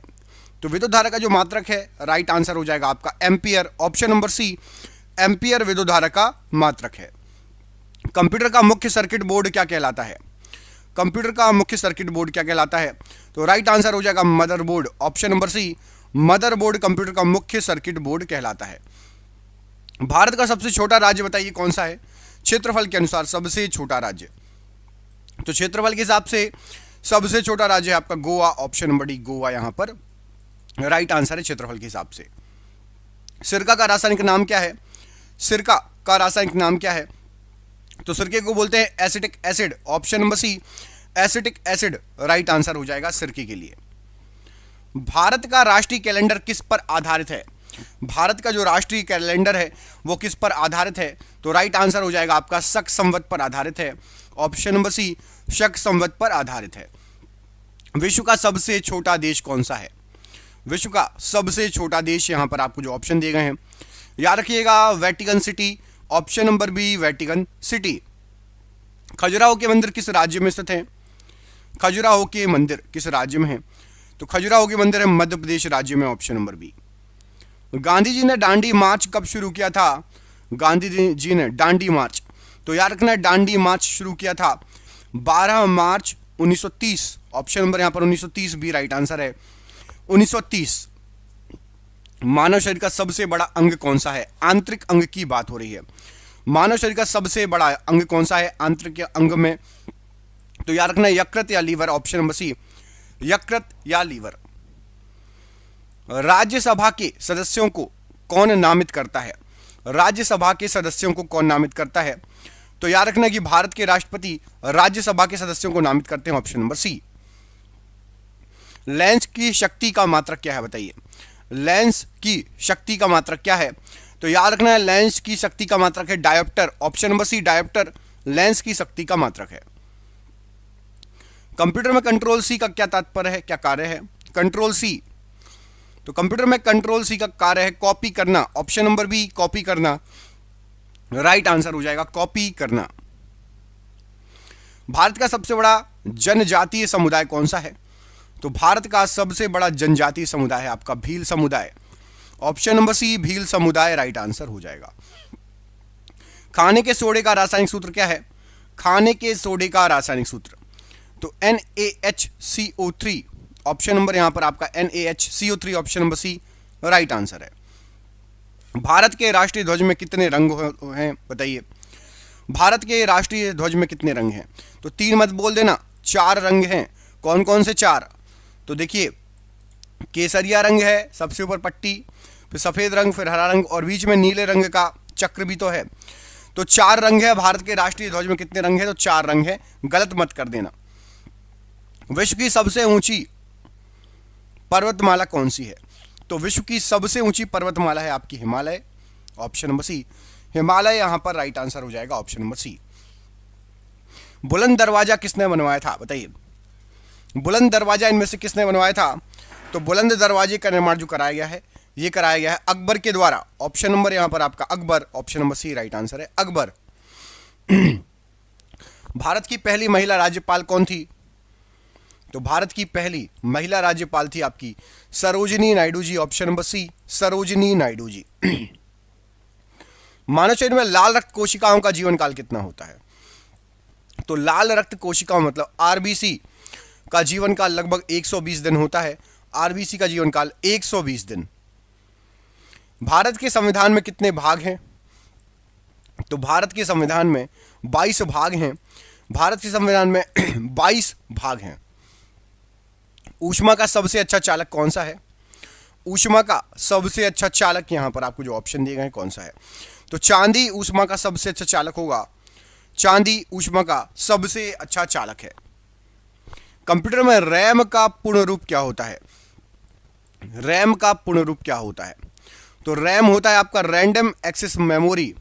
तो विद्युत धारा का जो मात्रक है राइट आंसर हो जाएगा आपका ampere. Option number C ampere विद्युत धारा का मात्रक है। कंप्यूटर का मुख्य सर्किट बोर्ड क्या कहलाता है? कंप्यूटर का मुख्य सर्किट बोर्ड क्या कहलाता है? तो राइट आंसर हो जाएगा motherboard. Option number C motherboard computer का मुख्य सर्किट बोर्ड कहलाता है। भारत का सबसे छोटा राज्य बताइए कौन सा है? क्षेत्रफल के अनुसार सबसे छोटा राज्य, तो क्षेत्रफल के हिसाब से सबसे छोटा राज्य है आपका Goa. Option number D Goa यहां पर राइट आंसर है क्षेत्रफल के हिसाब से। सिरका का रासायनिक नाम क्या है? सिरका का रासायनिक नाम क्या है? तो सिरके को बोलते हैं acetic acid. Option number C acetic acid right answer हो जाएगा सिरके के लिए। भारत का राष्ट्रीय कैलेंडर किस पर आधारित है? भारत का जो राष्ट्रीय कैलेंडर है वो किस पर आधारित है? तो राइट आंसर हो जाएगा आपका शक संवत पर आधारित है। ऑप्शन नंबर सी शक संवत पर आधारित है। विश्व का सबसे छोटा देश कौन सा है? विश्व का सबसे छोटा देश यहां पर आपको जो ऑप्शन दिए गए हैं याद रखिएगा Vatican City. Option number B Vatican City. Khajuraho के मंदिर किस राज्य में स्थित है? खजुराहो के मंदिर किस राज्य में है? तो खजुराहो के मंदिर है मध्य प्रदेश राज्य में। Option number B. Gandhi ji ने दांडी मार्च कब शुरू किया था? गांधी जी ने दांडी मार्च, तो याद रखना है दांडी मार्च शुरू किया था 12 मार्च 1930। ऑप्शन नंबर यहां पर 1930 भी राइट आंसर है 1930। मानव शरीर का सबसे बड़ा अंग कौन सा है? आंतरिक अंग की बात हो रही है। मानव शरीर का सबसे बड़ा अंग कौन सा है आंतरिक अंग में? तो याद रखना यकृत या लीवर। ऑप्शन नंबर सी यकृत या लीवर। राज्यसभा के सदस्यों को कौन नामित करता है? राज्यसभा के सदस्यों को कौन नामित करता है? तो याद रखना कि भारत के राष्ट्रपति राज्यसभा के सदस्यों को नामित करते हैं। Option number C. लेंस की शक्ति का मात्रक क्या है बताइए? लेंस की शक्ति का मात्रक क्या है? तो याद रखना है लेंस की शक्ति का मात्रक है dioptre. Option number C dioptre lens की शक्ति का मात्रक है। कंप्यूटर में कंट्रोल सी का क्या तात्पर्य है, क्या कार्य है? कंट्रोल सी, तो कंप्यूटर में कंट्रोल सी का कार्य है कॉपी करना। ऑप्शन नंबर बी कॉपी करना राइट आंसर हो जाएगा कॉपी करना। भारत का सबसे बड़ा जनजातीय समुदाय कौन सा है? तो भारत का सबसे बड़ा जनजातीय समुदाय है आपका भील समुदाय। ऑप्शन नंबर सी भील समुदाय राइट आंसर हो जाएगा। खाने के सोडे का रासायनिक सूत्र क्या है? खाने के सोडे का रासायनिक सूत्र तो NaHCO3। ऑप्शन नंबर यहां पर आपका NaHCO3 option number C right answer है। भारत के राष्ट्रीय ध्वज में कितने रंग हैं बताइए? भारत के राष्ट्रीय ध्वज में कितने रंग हैं? तो 3 मत बोल देना, 4 रंग हैं। कौन कौन से 4? तो देखिए केसरिया रंग है सबसे ऊपर पट्टी, फिर सफेद रंग, फिर हरा रंग और बीच में नीले रंग का चक्र भी तो है। तो 4 रंग है। भारत के राष्ट्रीय ध्वज में कितने रंग है? तो 4 रंग है, गलत मत कर देना। विश्व की सबसे ऊंची पर्वतमाला कौन सी है? तो विश्व की सबसे ऊंची पर्वतमाला है आपकी Himalaya. Option number C Himalaya यहां पर राइट आंसर हो जाएगा ऑप्शन नंबर सी। बुलंद दरवाजा किसने बनवाया था बताइए? बुलंद दरवाजा इनमें से किसने बनवाया था? तो बुलंद दरवाजे का निर्माण जो कराया गया है ये कराया गया है अकबर के द्वारा। ऑप्शन नंबर यहां पर आपका Akbar. Option number C right answer है अकबर। भारत की पहली महिला राज्यपाल कौन थी? तो भारत की पहली महिला राज्यपाल थी आपकी Sarojini Naidu ji. Option number C Sarojini Naidu ji. मानव शरीर में लाल रक्त कोशिकाओं का जीवन काल कितना होता है? तो लाल रक्त कोशिकाओं मतलब आरबीसी का जीवन काल लगभग 120 दिन होता है। आरबीसी का जीवन काल 120 दिन। भारत के संविधान में कितने भाग हैं? तो भारत के संविधान में 22 भाग हैं। भारत के संविधान में 22 भाग हैं। ऊष्मा का सबसे अच्छा चालक कौन सा है? ऊष्मा का सबसे अच्छा चालक यहां पर आपको जो ऑप्शन दिए गए हैं कौन सा है? तो चांदी ऊष्मा का सबसे अच्छा चालक होगा। चांदी ऊष्मा का सबसे अच्छा चालक है। कंप्यूटर में रैम का पूर्ण रूप क्या होता है? रैम का पूर्ण रूप क्या होता है? तो रैम होता है आपका random access memory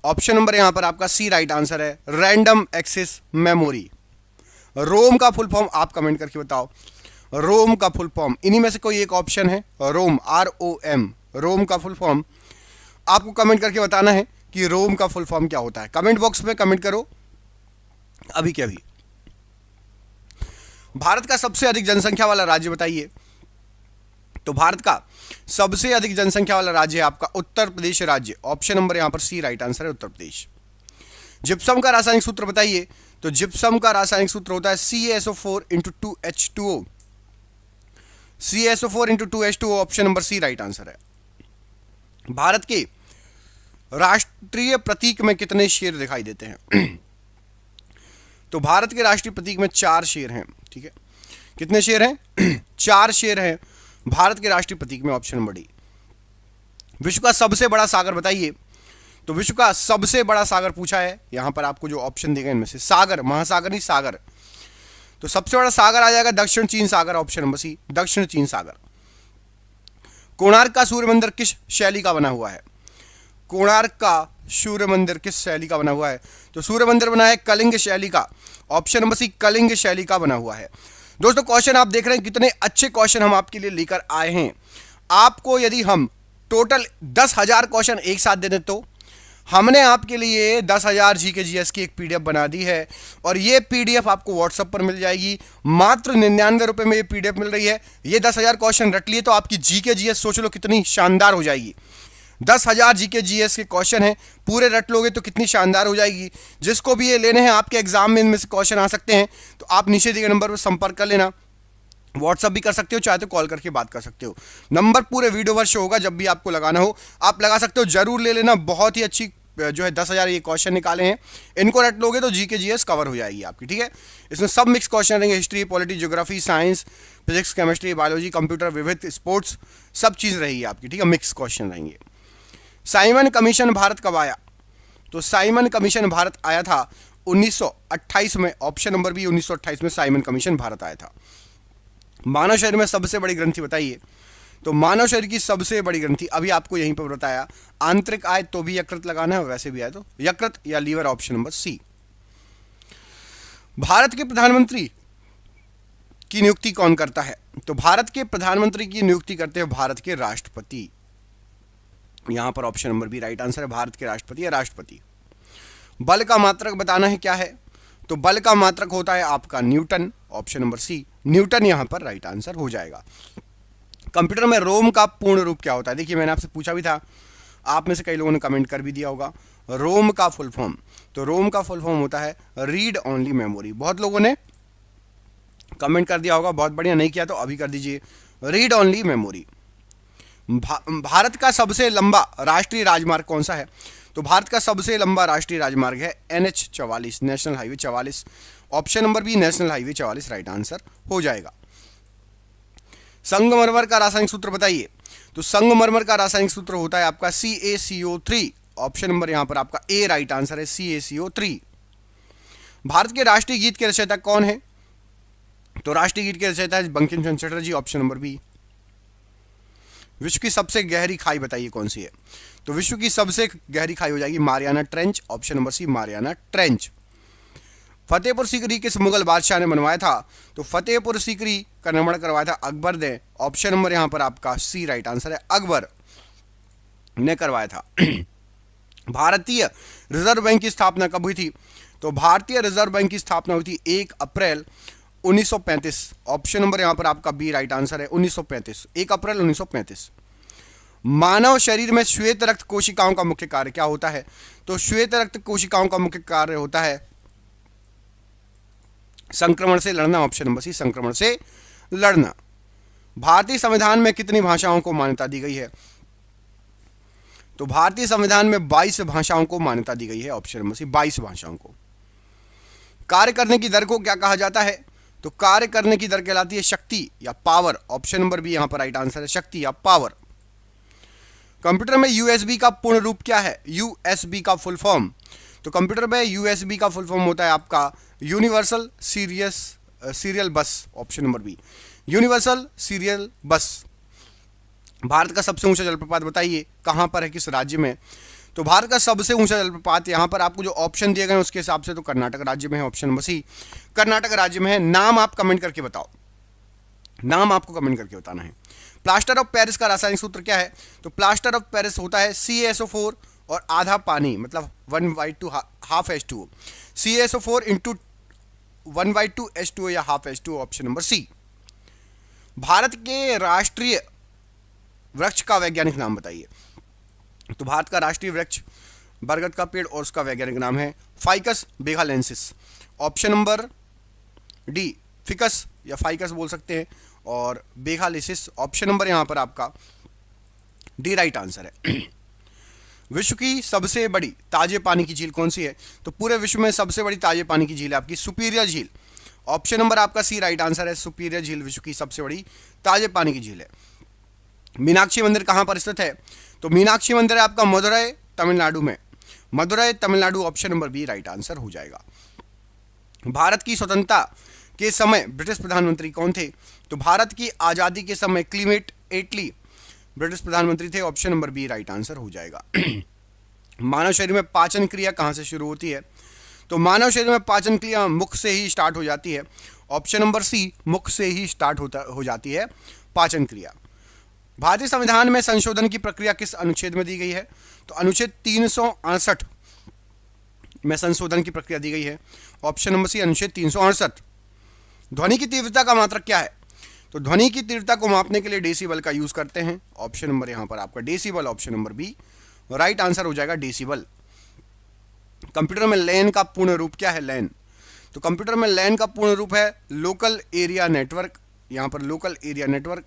option number यहां पर आपका सी राइट आंसर है, रैंडम एक्सेस मेमोरी। रोम का फुल फॉर्म आप कमेंट करके बताओ, रोम का फुल फॉर्म, इन्हीं में से कोई एक ऑप्शन है, रोम, ROM, रोम का फुल फॉर्म आपको कमेंट करके बताना है कि रोम का फुल फॉर्म क्या होता है। कमेंट बॉक्स में कमेंट करो अभी के अभी। भारत का सबसे अधिक जनसंख्या वाला राज्य बताइए। तो भारत का सबसे अधिक जनसंख्या वाला राज्य है आपका उत्तर प्रदेश राज्य, ऑप्शन नंबर यहां पर सी राइट आंसर है, उत्तर प्रदेश। जिप्सम का रासायनिक सूत्र बताइए। तो जिप्सम का रासायनिक सूत्र होता है CaSO4 × 2H2O, CaSO4 × 2H2O, option number C right answer है। भारत के राष्ट्रीय प्रतीक में कितने शेर दिखाई देते हैं? तो भारत के राष्ट्रीय प्रतीक में 4 शेर हैं, ठीक है। कितने शेर हैं? 4 शेर हैं भारत के राष्ट्रीय प्रतीक में, ऑप्शन नंबर डी। विश्व का सबसे बड़ा सागर बताइए। तो विश्व का सबसे बड़ा सागर पूछा है, यहां पर आपको जो ऑप्शन देगा इनमें से, सागर, महासागर नहीं सागर, तो सबसे बड़ा सागर आ जाएगा दक्षिण चीन सागर, ऑप्शन नंबर सी, दक्षिण चीन सागर। कोणार्क का सूर्य मंदिर किस शैली का बना हुआ है? कोणार्क का सूर्य मंदिर किस शैली का बना हुआ है? तो सूर्य मंदिर बना है कलिंग शैली का, ऑप्शन नंबर सी, कलिंग शैली का बना हुआ है। दोस्तों क्वेश्चन आप देख रहे हैं, कितने अच्छे क्वेश्चन हम आपके लिए लेकर आए हैं। आपको यदि हम टोटल 10,000 क्वेश्चन एक साथ दे दें तो हमने आपके लिए 10,000 जीके जीएस की एक पीडीएफ बना दी है, और ये पीडीएफ आपको व्हाट्सएप पर मिल जाएगी। मात्र 99 रुपए में ये पीडीएफ मिल रही है। ये 10,000 क्वेश्चन रट लिए तो आपकी जीके जीएस सोच लो कितनी शानदार हो जाएगी। 10,000 जीके जीएस के क्वेश्चन हैं, पूरे रट लोगे तो कितनी शानदार हो जाएगी। जिसको भी ये लेने हैं, आपके एग्जाम में इनमें से क्वेश्चन आ सकते हैं, तो आप नीचे दिए गए नंबर पर संपर्क कर लेना। व्हाट्सअप भी कर सकते हो, चाहे तो कॉल करके बात कर सकते हो। नंबर पूरे वीडियो भर शो होगा, जब भी आपको लगाना हो आप लगा सकते हो, जरूर ले लेना। बहुत ही अच्छी जो है 10,000 ये क्वेश्चन निकाले हैं, इनको रट लोगे तो जीके जीएस कवर हो जाएगी आपकी, ठीक है। इसमें सब मिक्स क्वेश्चन रहेंगे, history, polity, geography, science, physics, chemistry, biology, computer, विविध, स्पोर्ट्स, सब चीज़ रहेगी आपकी, ठीक है। मिक्स क्वेश्चन रहेंगे। साइमन कमीशन भारत कब आया? तो साइमन कमीशन भारत आया था 1928 में, ऑप्शन नंबर बी, 1928 में साइमन कमीशन भारत आया था। मानव शरीर में सबसे बड़ी ग्रंथि बताइए। तो मानव शरीर की सबसे बड़ी ग्रंथि अभी आपको यहीं पर बताया, आंतरिक आय तो भी यकृत लगाना है, वैसे भी आए तो यकृत या liver, option number C. Bharat के प्रधानमंत्री की नियुक्ति कौन करता है? तो भारत के प्रधानमंत्री की नियुक्ति करते हैं भारत के राष्ट्रपति। यहां पर option number B right answer है, भारत के राष्ट्रपति या राष्ट्रपति। बल का मात्रक बताना है क्या है? तो बल का मात्रक होता है आपका newton, option number C, newton यहां पर राइट आंसर हो जाएगा। कंप्यूटर में रोम का पूर्ण रूप क्या होता है? देखिए मैंने आपसे पूछा भी था, आप में से कई लोगों ने कमेंट कर भी दिया होगा। रोम का फुल फॉर्म, तो रोम का फुल फॉर्म होता है रीड ओनली मेमोरी। बहुत लोगों ने कमेंट कर दिया होगा, बहुत बढ़िया, नहीं किया तो अभी कर दीजिए, रीड ओनली मेमोरी। भारत का सबसे लंबा राष्ट्रीय राजमार्ग कौन सा है? तो भारत का सबसे लंबा राष्ट्रीय राजमार्ग है NH44, national highway 44, option number B, national highway 44 right answer हो जाएगा। संगमरमर का रासायनिक सूत्र बताइए। तो संगमरमर का रासायनिक सूत्र होता है आपका CaCO3, ऑप्शन नंबर यहां पर आपका ए राइट आंसर है, CaCO3। भारत के राष्ट्रीय गीत के रचयिता कौन है? तो राष्ट्रीय गीत के रचयिता है Bankim Chandra Chatterjee, option number B. विश्व की सबसे गहरी खाई बताइए कौन सी है? तो विश्व की सबसे गहरी खाई हो जाएगी Mariana trench, option number C, Mariana trench. Fatehpur Sikri किस मुगल बादशाह ने बनवाया था? तो फतेहपुर सीकरी का निर्माण करवाया था अकबर ने, ऑप्शन नंबर यहां पर आपका सी राइट आंसर है, अकबर ने करवाया था। भारतीय रिजर्व बैंक की स्थापना कब हुई थी? तो भारतीय रिजर्व बैंक की स्थापना हुई थी 1 अप्रैल 1935, ऑप्शन नंबर यहां पर आपका बी राइट आंसर है, 1935, 1 अप्रैल 1935। मानव शरीर में श्वेत रक्त कोशिकाओं का मुख्य कार्य क्या होता है? तो श्वेत रक्त कोशिकाओं का मुख्य कार्य होता है संक्रमण से लड़ना, ऑप्शन नंबर सी, संक्रमण से लड़ना। भारतीय संविधान में कितनी भाषाओं को मान्यता दी गई है? तो भारतीय संविधान में 22 भाषाओं को मान्यता दी गई है, ऑप्शन नंबर सी, 22 भाषाओं को। कार्य करने की दर को क्या कहा जाता है? तो कार्य करने की दर कहलाती है शक्ति या पावर, ऑप्शन नंबर बी यहां पर राइट आंसर है, शक्ति या पावर। कंप्यूटर में यूएसबी का पूर्ण रूप क्या है? यूएसबी का फुल फॉर्म, तो कंप्यूटर में यूएसबी का फुल फॉर्म होता है आपका universal serial bus, option number B, universal serial bus. Bharat का सबसे ऊंचा जलप्रपात बताइए कहां पर है, किस राज्य में? तो भारत का सबसे ऊंचा जलप्रपात, यहाँ पर आपको जो ऑप्शन दिए गए हैं उसके हिसाब से तो कर्नाटक राज्य में है, ऑप्शन नंबर सी कर्नाटक राज्य में है। नाम आप कमेंट करके बताओ, नाम आपको कमेंट करके बताना है। प्लास्टर ऑफ पेरिस का रासायनिक सूत्र क्या है? तो प्लास्टर ऑफ पेरिस होता है CaSO4 और आधा पानी, मतलब 1/2 half H2O, CaSO4 into 1/2 H2O या half H2O, option number C. Bharat के राष्ट्रीय वृक्ष का वैज्ञानिक नाम बताइए। तो भारत का राष्ट्रीय वृक्ष बरगद का पेड़ और उसका वैज्ञानिक नाम है ficus benghalensis, option number D ficus या फाइकस बोल सकते हैं, और बेगालेंसिस ऑप्शन नंबर यहां पर आपका डी राइट आंसर है। विश्व की सबसे बड़ी ताजे पानी की झील कौन सी है? तो पूरे विश्व में सबसे बड़ी ताजे पानी की झील है आपकी सुपीरियर झील, ऑप्शन नंबर आपका सी राइट आंसर है। सुपीरियर झील विश्व की सबसे बड़ी ताजे पानी की झील है। मीनाक्षी मंदिर कहां पर स्थित है? तो मीनाक्षी मंदिर है आपका मदुरई तमिलनाडु में, Madurai Tamil Nadu, option number B right answer हो जाएगा। भारत की स्वतंत्रता के समय ब्रिटिश प्रधानमंत्री कौन थे? तो भारत की आजादी के समय क्लीमेट एटली ब्रिटिश प्रधानमंत्री थे, option number B right answer हो जाएगा। मानव शरीर में पाचन क्रिया कहां से शुरू होती है? तो मानव शरीर में पाचन क्रिया मुख से ही स्टार्ट हो जाती है, ऑप्शन नंबर सी मुख से ही स्टार्ट हो जाती है पाचन क्रिया। भारतीय संविधान में संशोधन की प्रक्रिया किस अनुच्छेद में दी गई है? तो अनुच्छेद 368 में संशोधन की प्रक्रिया दी गई है, ऑप्शन नंबर सी अनुच्छेद 368। ध्वनि की तीव्रता का मात्रक क्या है? तो ध्वनि की तीव्रता को मापने के लिए डेसिबल का यूज करते हैं, ऑप्शन नंबर यहां पर आपका decibel, option number B right answer हो जाएगा डेसिबल। कंप्यूटर में लैन का पूर्ण रूप क्या है? लैन, तो कंप्यूटर में लैन का पूर्ण रूप है लोकल एरिया नेटवर्क, यहां पर local area network,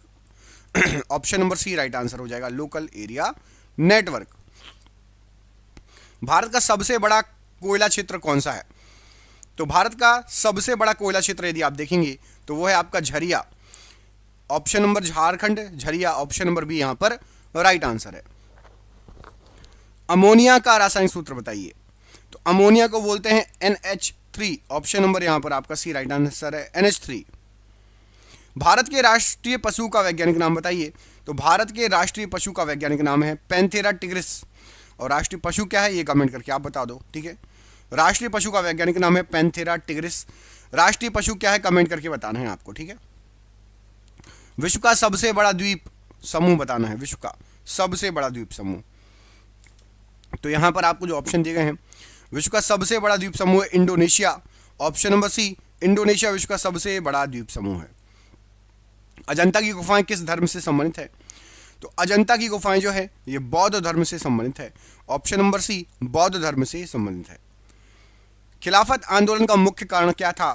option number C right answer हो जाएगा लोकल एरिया नेटवर्क। भारत का सबसे बड़ा कोयला क्षेत्र कौन सा है? तो भारत का सबसे बड़ा कोयला क्षेत्र यदि आप देखेंगे तो वो है आपका Jharia, option number Jharkhand Jharia, option number B यहां पर राइट आंसर है। अमोनिया का रासायनिक सूत्र बताइए। तो अमोनिया को बोलते हैं NH3, ऑप्शन नंबर यहां पर आपका सी राइट आंसर है NH3। भारत के राष्ट्रीय पशु का वैज्ञानिक नाम बताइए। तो भारत के राष्ट्रीय पशु का वैज्ञानिक नाम है पैंथेरा टिग्रिस, और राष्ट्रीय पशु क्या है ये कमेंट करके आप बता दो, ठीक है। राष्ट्रीय पशु का वैज्ञानिक नाम है पैंथेरा टिग्रिस, राष्ट्रीय पशु क्या है कमेंट करके बताना है आपको, ठीक है। विश्व का सबसे बड़ा द्वीप समूह बताना है, विश्व का सबसे बड़ा द्वीप समूह। तो यहां पर आपको जो ऑप्शन दिए गए हैं, विश्व का सबसे बड़ा द्वीप समूह है Indonesia, option number C Indonesia विश्व का सबसे बड़ा द्वीप समूह है। अजंता की गुफाएं किस धर्म से संबंधित है? तो अजंता की गुफाएं जो है ये बौद्ध धर्म से संबंधित है, ऑप्शन नंबर सी बौद्ध धर्म से संबंधित है। खिलाफत आंदोलन का मुख्य कारण क्या था?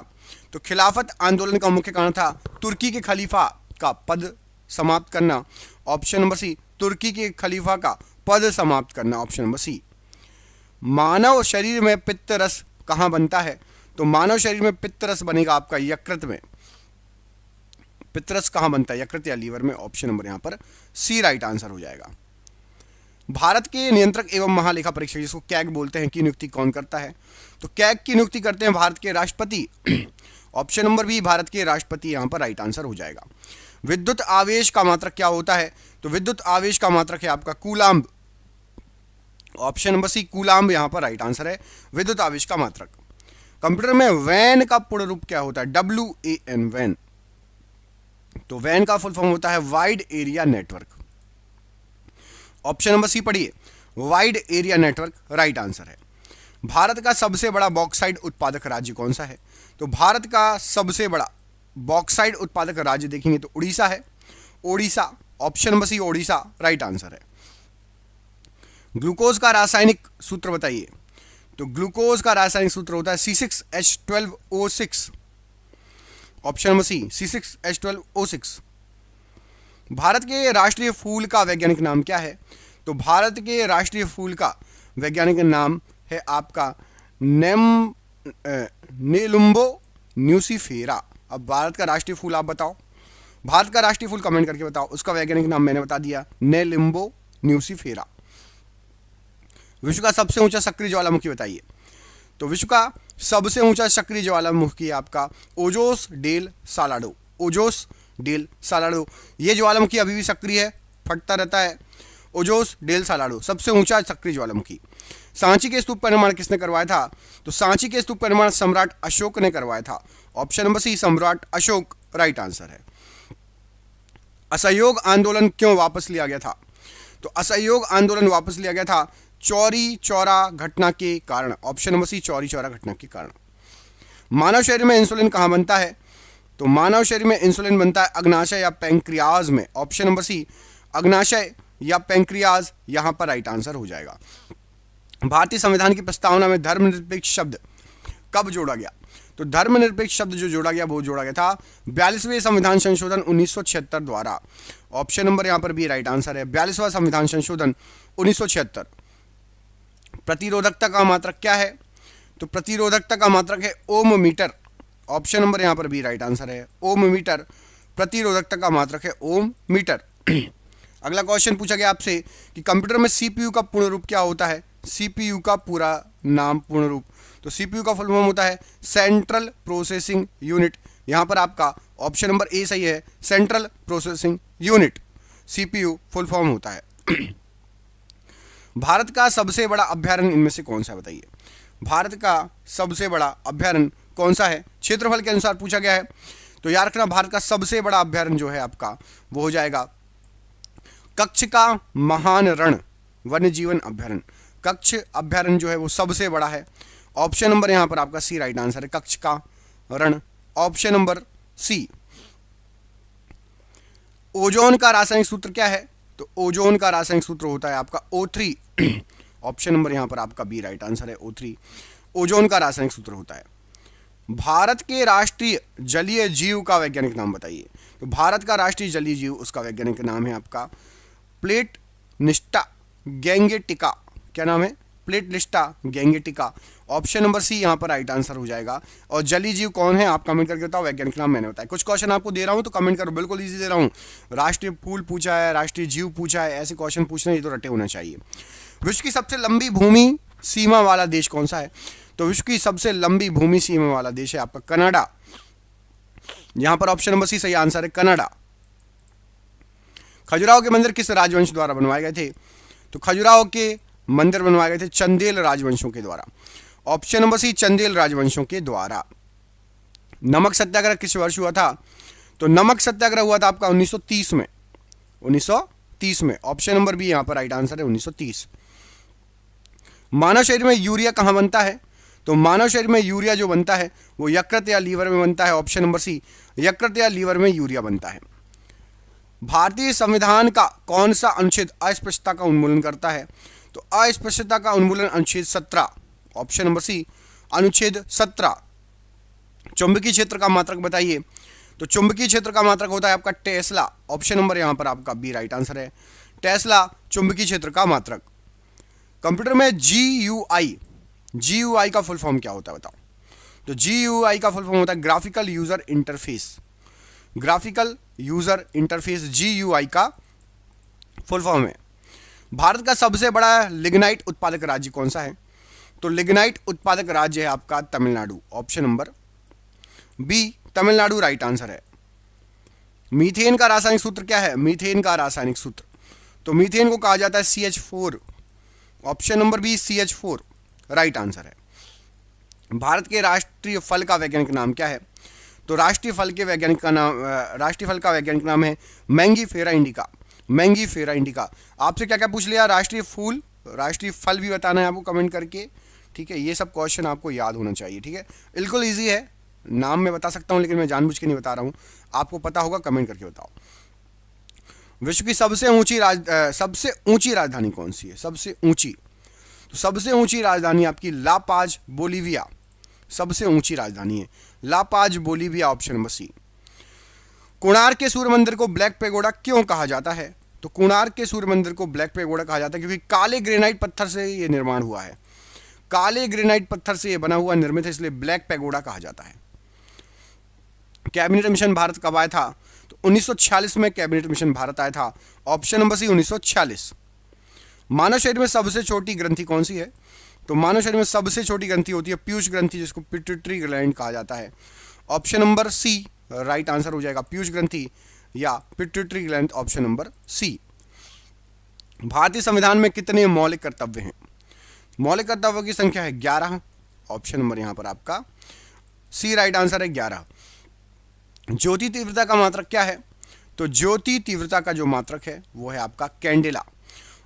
तो खिलाफत आंदोलन का मुख्य कारण था तुर्की के खलीफा का पद समाप्त करना, ऑप्शन नंबर सी तुर्की के खलीफा का पद समाप्त करना, ऑप्शन नंबर सी। मानव शरीर में पित्त रस कहां बनता है? तो मानव शरीर में पित्त रस बनेगा आपका यकृत में। पित्त रस कहां बनता है? यकृत या लीवर में, ऑप्शन नंबर यहां पर सी राइट आंसर हो जाएगा। भारत के नियंत्रक एवं महालेखा परीक्षक जिसको कैग बोलते हैं की नियुक्ति कौन करता है? तो कैग की नियुक्ति करते हैं भारत के राष्ट्रपति, ऑप्शन नंबर बी भारत के राष्ट्रपति यहां पर राइट आंसर हो जाएगा। विद्युत आवेश का मात्रक क्या होता है? तो विद्युत आवेश का मात्रक है आपका coulomb, option number C coulomb यहां पर राइट आंसर है विद्युत आवेश का मात्रक। कंप्यूटर में वैन का पूर्ण रूप क्या होता है? WAN वैन, तो वैन का फुल फॉर्म होता है wide area network, option number C पढ़िए wide area network right answer है। भारत का सबसे बड़ा बॉक्साइट उत्पादक राज्य कौन सा है? तो भारत का सबसे बड़ा बॉक्साइट उत्पादक राज्य देखेंगे तो उड़ीसा है, Odisha, option number C Odisha right answer है। ग्लूकोज का रासायनिक सूत्र बताइए। तो ग्लूकोज का रासायनिक सूत्र होता है C6H12O6, ऑप्शन नंबर सी C6H12O6। भारत के राष्ट्रीय फूल का वैज्ञानिक नाम क्या है? तो भारत के राष्ट्रीय फूल का वैज्ञानिक नाम है आपका नेलुम्बो न्यूसीफेरा। अब भारत का राष्ट्रीय फूल आप बताओ, भारत का राष्ट्रीय फूल कमेंट करके बताओ, उसका वैज्ञानिक नाम मैंने बता दिया नेलिम्बो न्यूसीफेरा। विश्व का सबसे ऊंचा सक्रिय ज्वालामुखी बताइए। तो विश्व का सबसे ऊंचा सक्रिय ज्वालामुखी आपका ओजोस डेल सालाडो, ओजोस डेल सालाडो। ये ज्वालामुखी अभी भी सक्रिय है, फटता रहता है। ओजोस डेल सालाडो, सबसे ऊंचा सक्रिय ज्वालामुखी। सांची के स्तूप का निर्माण किसने करवाया था? तो सांची के स्तूप का निर्माण सम्राट अशोक ने करवाया था। ऑप्शन नंबर सी सम्राट अशोक राइट आंसर है। असहयोग आंदोलन क्यों वापस लिया गया था? तो असहयोग आंदोलन वापस लिया गया था चौरी चौरा घटना के कारण। Option number C Chauri Chaura घटना के कारण। मानव शरीर में इंसुलिन कहां बनता है? तो मानव शरीर में इंसुलिन बनता है अग्नाशय या पैंक्रियाज में। ऑप्शन नंबर सी अग्नाशय या पैंक्रियाज यहां पर राइट आंसर हो जाएगा। भारतीय संविधान की प्रस्तावना में धर्मनिरपेक्ष शब्द कब जोड़ा गया? तो धर्मनिरपेक्ष शब्द जो जोड़ा गया वो जोड़ा गया था 42वें संविधान संशोधन 1976 द्वारा। ऑप्शन नंबर यहां पर भी राइट आंसर है, 42वां संविधान संशोधन 1976। प्रतिरोधकता का मात्रक क्या है? तो प्रतिरोधकता का मात्रक है ओम मीटर। ऑप्शन नंबर यहां पर भी राइट आंसर है, ओम मीटर। प्रतिरोधकता का मात्रक है ओम मीटर। अगला क्वेश्चन पूछा गया आपसे कि कंप्यूटर में सीपीयू का पूर्ण रूप क्या होता है? सीपीयू का पूरा नाम पूर्ण रूप, तो सीपीयू का फुल फॉर्म होता है सेंट्रल प्रोसेसिंग यूनिट। यहां पर आपका ऑप्शन नंबर ए सही है, central processing unit CPU full form होता है। भारत का सबसे बड़ा अभ्यारण्य इनमें से कौन सा है बताइए? भारत का सबसे बड़ा अभ्यारण्य कौन सा है? क्षेत्रफल के अनुसार पूछा गया है, तो याद रखना भारत का सबसे बड़ा अभ्यारण्य जो है आपका वो हो जाएगा कच्छ का महान रण वन्य जीवन अभ्यारण्य। कच्छ अभ्यारण्य जो है वो सबसे बड़ा है। ऑप्शन नंबर यहां पर आपका सी राइट आंसर है, कच्छ का रण। ऑप्शन नंबर सी। ओजोन का रासायनिक सूत्र क्या है? तो ओजोन का रासायनिक सूत्र होता है आपका O3। ऑप्शन नंबर यहां पर आपका बी राइट आंसर है, O3 ओजोन का रासायनिक सूत्र होता है। भारत के राष्ट्रीय जलीय जीव का वैज्ञानिक नाम बताइए? तो भारत का राष्ट्रीय जलीय जीव उसका वैज्ञानिक नाम है आपका प्लेटनिस्टा गैंगेटिका। क्या नाम है? प्लेटलिस्टा गैंगेटिका। ऑप्शन नंबर सी यहां पर राइट आंसर हो जाएगा। और जलीय जीव कौन है आप कमेंट करके बताओ, वैज्ञानिक नाम मैंने बताया। कुछ क्वेश्चन आपको दे रहा हूं तो कमेंट करो, बिल्कुल इजी दे रहा हूं। राष्ट्रीय फूल पूछा है, राष्ट्रीय जीव पूछा है, ऐसे क्वेश्चन पूछने ये तो रटे होना चाहिए। विश्व की सबसे लंबी भूमि सीमा वाला देश कौन सा है? तो विश्व की सबसे लंबी भूमि सीमा वाला देश है आपका कनाडा। यहां पर ऑप्शन नंबर सी सही आंसर है, कनाडा। खजुराहो के मंदिर किस राजवंश द्वारा बनवाए गए थे? तो खजुराहो के मंदिर बनवाए गए थे चंदेल राजवंशों के द्वारा। ऑप्शन नंबर सी चंदेल राजवंशों के द्वारा। नमक सत्याग्रह किस वर्ष हुआ था? तो नमक सत्याग्रह हुआ था आपका 1930 में। 1930 में। ऑप्शन नंबर बी यहां पर राइट आंसर है, 1930। मानव शरीर में यूरिया कहां बनता है? तो मानव शरीर में यूरिया जो बनता है वो यकृत या लीवर में बनता है। ऑप्शन नंबर सी यकृत या लीवर में यूरिया बनता है। भारतीय संविधान का कौन सा अनुच्छेद अस्पृश्यता का उन्मूलन करता है? तो अस्पृश्यता का उन्मूलन अनुच्छेद 17। ऑप्शन नंबर सी अनुच्छेद 17। चुंबकीय क्षेत्र का मात्रक बताइए? तो चुंबकीय क्षेत्र का मात्रक होता है आपका टेस्ला। ऑप्शन नंबर यहां पर आपका बी राइट आंसर है, टेस्ला चुंबकीय क्षेत्र का मात्रक। कंप्यूटर में GUI का फुल फॉर्म क्या होता है बताओ? तो GUI का फुल फॉर्म होता है graphical user interface. Graphical user interface GUI का फुल फॉर्म है। भारत का सबसे बड़ा लिग्नाइट उत्पादक राज्य कौन सा है? तो लिग्नाइट उत्पादक राज्य है आपका Tamil Nadu. Option number B Tamil Nadu right answer है। मीथेन का रासायनिक सूत्र क्या है? मीथेन का रासायनिक सूत्र, तो मीथेन को कहा जाता है CH4। Option number B CH4 right answer है। भारत के राष्ट्रीय फल का वैज्ञानिक नाम क्या है? तो राष्ट्रीय फल का वैज्ञानिक नाम है मैंगीफेरा इंडिका। Mangifera indica. आपसे क्या क्या पूछ लिया? राष्ट्रीय फूल, राष्ट्रीय फल भी बताना है आपको कमेंट करके, ठीक है। ये सब क्वेश्चन आपको याद होना चाहिए, ठीक है। बिल्कुल इजी है, नाम मैं बता सकता हूं लेकिन मैं जानबूझ के नहीं बता रहा हूं, आपको पता होगा कमेंट करके बताओ। विश्व की सबसे ऊंची राजधानी कौन सी है? सबसे ऊंची, तो सबसे ऊंची राजधानी आपकी ला पाज बोलीविया। सबसे ऊंची राजधानी है La Paz Bolivia. Option number C. Konark के सूर्य मंदिर को ब्लैक पेगोडा क्यों कहा जाता है? तो कोणार्क के सूर्य मंदिर को ब्लैक पेगोडा कहा जाता है क्योंकि काले ग्रेनाइट पत्थर से यह निर्माण हुआ है। काले ग्रेनाइट पत्थर से यह बना हुआ निर्मित है, इसलिए ब्लैक पेगोडा कहा जाता है। कैबिनेट मिशन भारत कब आया था? तो 1946 में कैबिनेट मिशन भारत आया था। ऑप्शन नंबर सी 1946। मानव शरीर में सबसे छोटी ग्रंथि कौन सी है? तो मानव शरीर में सबसे छोटी ग्रंथि होती है पीयूष ग्रंथि, जिसको पिट्यूटरी ग्लैंड कहा जाता है। Option number C right answer हो जाएगा, पीयूष ग्रंथि या pituitary gland. Option number C. भारतीय संविधान में कितने मौलिक कर्तव्य हैं? मौलिक कर्तव्यों की संख्या है 11। ऑप्शन नंबर यहां पर आपका सी राइट आंसर है 11। ज्योति तीव्रता का मात्रक क्या है? तो ज्योति तीव्रता का जो मात्रक है वो है आपका कैंडेला।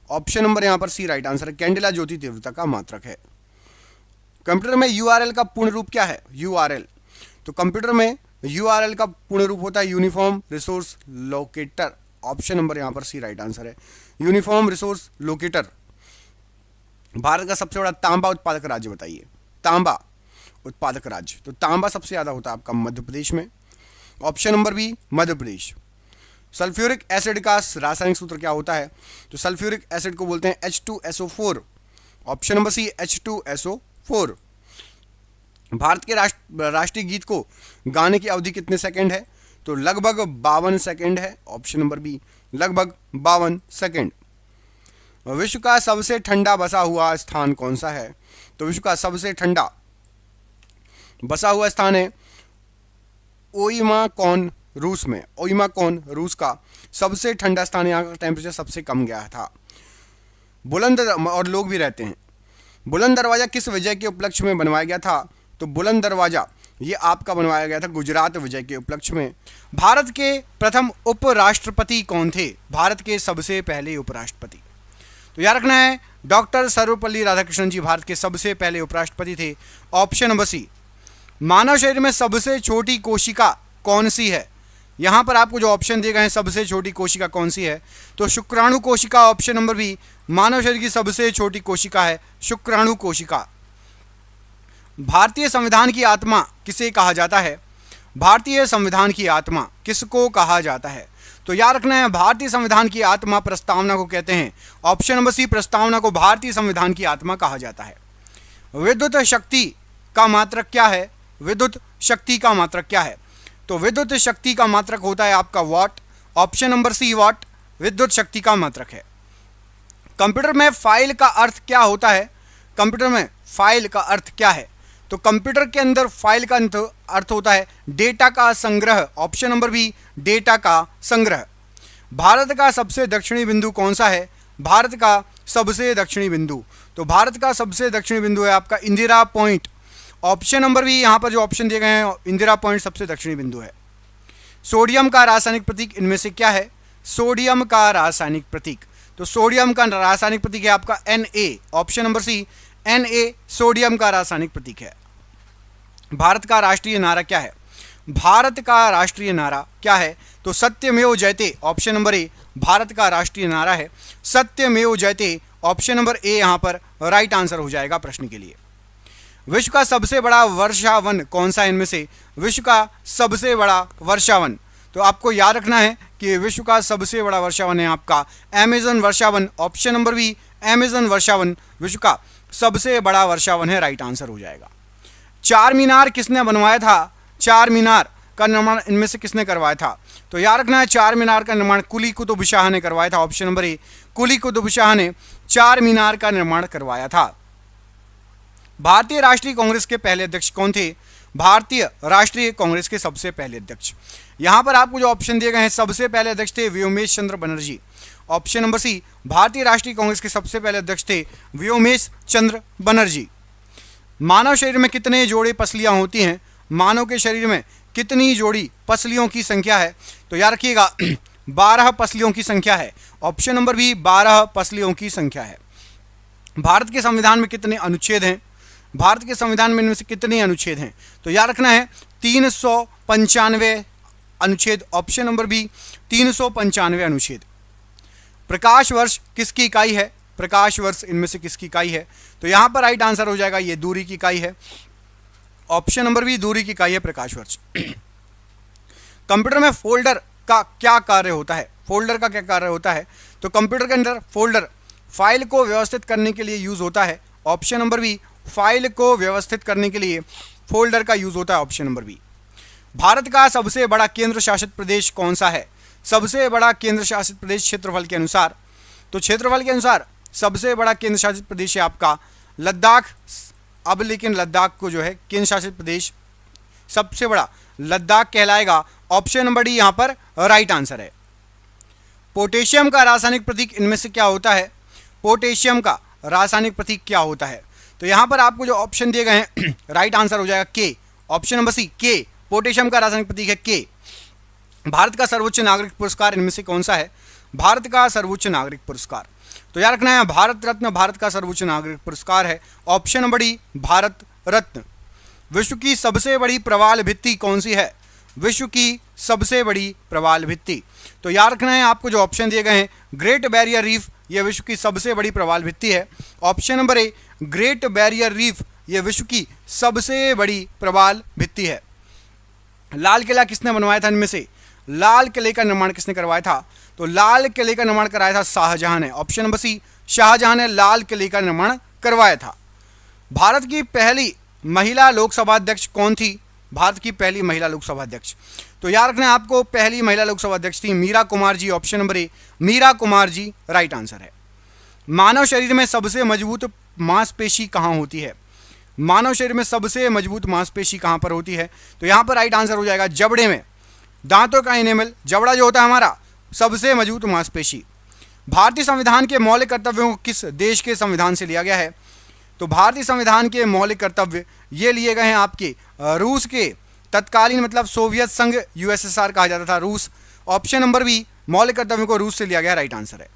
ऑप्शन नंबर यहां पर सी राइट आंसर है, कैंडेला ज्योति तीव्रता का मात्रक है। कंप्यूटर में यूआरएल का पूर्ण रूप क्या है? यूआरएल, तो कंप्यूटर में यूआरएल का पूर्ण रूप होता है uniform resource locator. Option number यहां पर सी राइट आंसर है, यूनिफॉर्म रिसोर्स लोकेटर। भारत का सबसे बड़ा तांबा उत्पादक राज्य बताइए। तांबा उत्पादक राज्य, तो तांबा सबसे ज्यादा होता है आपका मध्य प्रदेश में। Option number B Madhya Pradesh. Sulphuric acid का रासायनिक सूत्र क्या होता है? तो सल्फ्यूरिक एसिड को बोलते हैं H2SO4। ऑप्शन नंबर सी H2SO4। भारत के राष्ट्रीय गीत को गाने की अवधि कितने सेकंड है? तो लगभग 52 सेकंड है। ऑप्शन नंबर बी लगभग 52 सेकंड। विश्व का सबसे ठंडा बसा हुआ स्थान कौन सा है? तो विश्व का सबसे ठंडा बसा हुआ स्थान है ओइमाकॉन, रूस में। ओइमाकॉन रूस का सबसे ठंडा स्थान, यहाँ का टेम्परेचर सबसे कम गया था। बुलंद, और लोग भी रहते हैं। बुलंद दरवाजा किस विजय के उपलक्ष्य में बनवाया गया था? तो बुलंद दरवाजा ये आपका बनवाया गया था गुजरात विजय के उपलक्ष्य में। भारत के प्रथम उपराष्ट्रपति कौन थे? भारत के सबसे पहले उपराष्ट्रपति, तो याद रखना है डॉक्टर सर्वपल्ली राधाकृष्णन जी भारत के सबसे पहले उपराष्ट्रपति थे। ऑप्शन नंबर सी। मानव शरीर में सबसे छोटी कोशिका कौन सी है? यहां पर आपको जो ऑप्शन दिए गए हैं सबसे छोटी कोशिका कौन सी है? तो शुक्राणु कोशिका। ऑप्शन नंबर बी मानव शरीर की सबसे छोटी कोशिका है शुक्राणु कोशिका। भारतीय संविधान की आत्मा किसे कहा जाता है? भारतीय संविधान की आत्मा किसको कहा जाता है? तो याद रखना है भारतीय संविधान की आत्मा प्रस्तावना को कहते हैं। ऑप्शन नंबर सी प्रस्तावना को भारतीय संविधान की आत्मा कहा जाता है। विद्युत शक्ति का मात्रक क्या है? विद्युत शक्ति का मात्रक क्या है? तो विद्युत शक्ति का मात्रक होता है आपका वाट। ऑप्शन नंबर सी वाट विद्युत शक्ति का मात्रक है। कंप्यूटर में फाइल का अर्थ क्या होता है? कंप्यूटर में फाइल का अर्थ क्या है? तो कंप्यूटर के अंदर फाइल का अर्थ होता है डेटा का संग्रह। ऑप्शन नंबर बी डेटा का संग्रह। भारत का सबसे दक्षिणी बिंदु कौन सा है? भारत का सबसे दक्षिणी बिंदु, तो भारत का सबसे दक्षिणी बिंदु है आपका Indira Point. Option number B यहाँ पर जो ऑप्शन दिए गए हैं इंदिरा पॉइंट सबसे दक्षिणी बिंदु है। सोडियम का रासायनिक प्रतीक इनमें से क्या है? सोडियम का रासायनिक प्रतीक, तो सोडियम का रासायनिक प्रतीक है आपका Na। Option number C Na sodium का रासायनिक प्रतीक है। भारत का राष्ट्रीय नारा क्या है? भारत का राष्ट्रीय नारा क्या है? तो सत्यमेव जयते। ऑप्शन नंबर ए भारत का राष्ट्रीय नारा है सत्यमेव जयते। ऑप्शन नंबर ए यहां पर राइट आंसर हो जाएगा प्रश्न के लिए। विश्व का सबसे बड़ा वर्षावन कौन सा इनमें से? विश्व का सबसे बड़ा वर्षावन, तो आपको याद रखना है कि विश्व का सबसे बड़ा वर्षावन है आपका अमेज़न वर्षावन। ऑप्शन नंबर बी अमेज़न वर्षावन विश्व का सबसे बड़ा वर्षावन है, राइट आंसर हो जाएगा। चार मीनार किसने बनवाया था? चार मीनार का निर्माण इनमें से किसने करवाया था? तो याद रखना है चार मीनार का निर्माण कुली कुतुब शाह ने करवाया था। ऑप्शन नंबर ए कुली कुतुब शाह ने चार मीनार का निर्माण करवाया था। भारतीय राष्ट्रीय कांग्रेस के पहले अध्यक्ष कौन थे? भारतीय राष्ट्रीय कांग्रेस के सबसे पहले अध्यक्ष, यहां पर आपको जो ऑप्शन दिए गए हैं सबसे पहले अध्यक्ष थे व्योमेश चंद्र बनर्जी। ऑप्शन नंबर सी भारतीय राष्ट्रीय कांग्रेस के सबसे पहले अध्यक्ष थे व्योमेश चंद्र बनर्जी। मानव शरीर में कितने जोड़े पसलियां होती हैं? मानव के शरीर में कितनी जोड़ी पसलियों की संख्या है? तो याद रखिएगा 12 पसलियों की संख्या है। ऑप्शन नंबर बी 12 पसलियों की संख्या है। भारत के संविधान में कितने अनुच्छेद हैं? भारत के संविधान में इनमें से कितने अनुच्छेद हैं? तो याद रखना है 395 अनुच्छेद। ऑप्शन नंबर बी 395 अनुच्छेद। प्रकाश वर्ष किसकी इकाई है? प्रकाश वर्ष इनमें से किसकी इकाई है? तो यहां पर राइट आंसर हो जाएगा ये दूरी की इकाई है। ऑप्शन नंबर बी दूरी की इकाई है प्रकाश वर्ष। कंप्यूटर में फोल्डर का क्या कार्य होता है? फोल्डर का क्या कार्य होता है? तो कंप्यूटर के अंदर फोल्डर फाइल को व्यवस्थित करने के लिए यूज होता है। ऑप्शन नंबर बी फाइल को व्यवस्थित करने के लिए फोल्डर का यूज होता है। Option number B. भारत का सबसे बड़ा केंद्र शासित प्रदेश कौन सा है? सबसे बड़ा केंद्र शासित प्रदेश क्षेत्रफल के अनुसार, तो क्षेत्रफल के अनुसार सबसे बड़ा केंद्र शासित प्रदेश है आपका लद्दाख। अब लेकिन लद्दाख को जो है केंद्र शासित प्रदेश सबसे बड़ा लद्दाख कहलाएगा। ऑप्शन नंबर डी यहां पर राइट आंसर है। पोटेशियम का रासायनिक प्रतीक इनमें से क्या होता है? पोटेशियम का रासायनिक प्रतीक क्या होता है? तो यहां पर आपको जो ऑप्शन दिए गए हैं राइट आंसर हो जाएगा के, ऑप्शन नंबर सी के। पोटेशियम का रासायनिक प्रतीक है के। भारत का सर्वोच्च नागरिक पुरस्कार इनमें से कौन सा है? भारत का सर्वोच्च नागरिक पुरस्कार, तो याद रखना है भारत रत्न भारत का सर्वोच्च नागरिक पुरस्कार है, option number D Bharat Ratna. विश्व की सबसे बड़ी प्रवाल भित्ति कौन सी है? विश्व की सबसे बड़ी प्रवाल भित्ति, तो याद रखना है आपको जो ऑप्शन दिए गए हैं ग्रेट बैरियर रीफ यह विश्व की सबसे बड़ी प्रवाल भित्ति है, option number a great barrier reef यह विश्व की सबसे बड़ी प्रवाल भित्ति है। लाल किला किसने बनवाया था? इनमें से लाल किले का निर्माण किसने करवाया था? तो लाल किले का निर्माण कराया था शाहजहां ने, ऑप्शन नंबर सी शाहजहां ने लाल किले का निर्माण करवाया था। भारत की पहली महिला लोकसभा अध्यक्ष कौन थी? भारत की पहली महिला लोकसभा अध्यक्ष, तो याद रखना है आपको पहली महिला लोकसभा अध्यक्ष थी Meera Kumar ji, option number A Meera Kumar ji right answer है। मानव शरीर में सबसे मजबूत मांसपेशी कहाँ होती है? मानव शरीर में सबसे मजबूत मांसपेशी कहाँ पर होती है? तो यहाँ पर राइट आंसर हो जाएगा जबड़े में। दांतों का इनेमल, जबड़ा जो होता है हमारा, सबसे मजबूत मांसपेशी। भारतीय संविधान के मौलिक कर्तव्यों को किस देश के संविधान से लिया गया है? तो भारतीय संविधान के मौलिक कर्तव्य ये लिए गए हैं आपके रूस के, तत्कालीन मतलब सोवियत संघ यूएसएसआर कहा जाता था रूस, ऑप्शन नंबर बी मौलिक कर्तव्यों को रूस से लिया गया राइट आंसर है।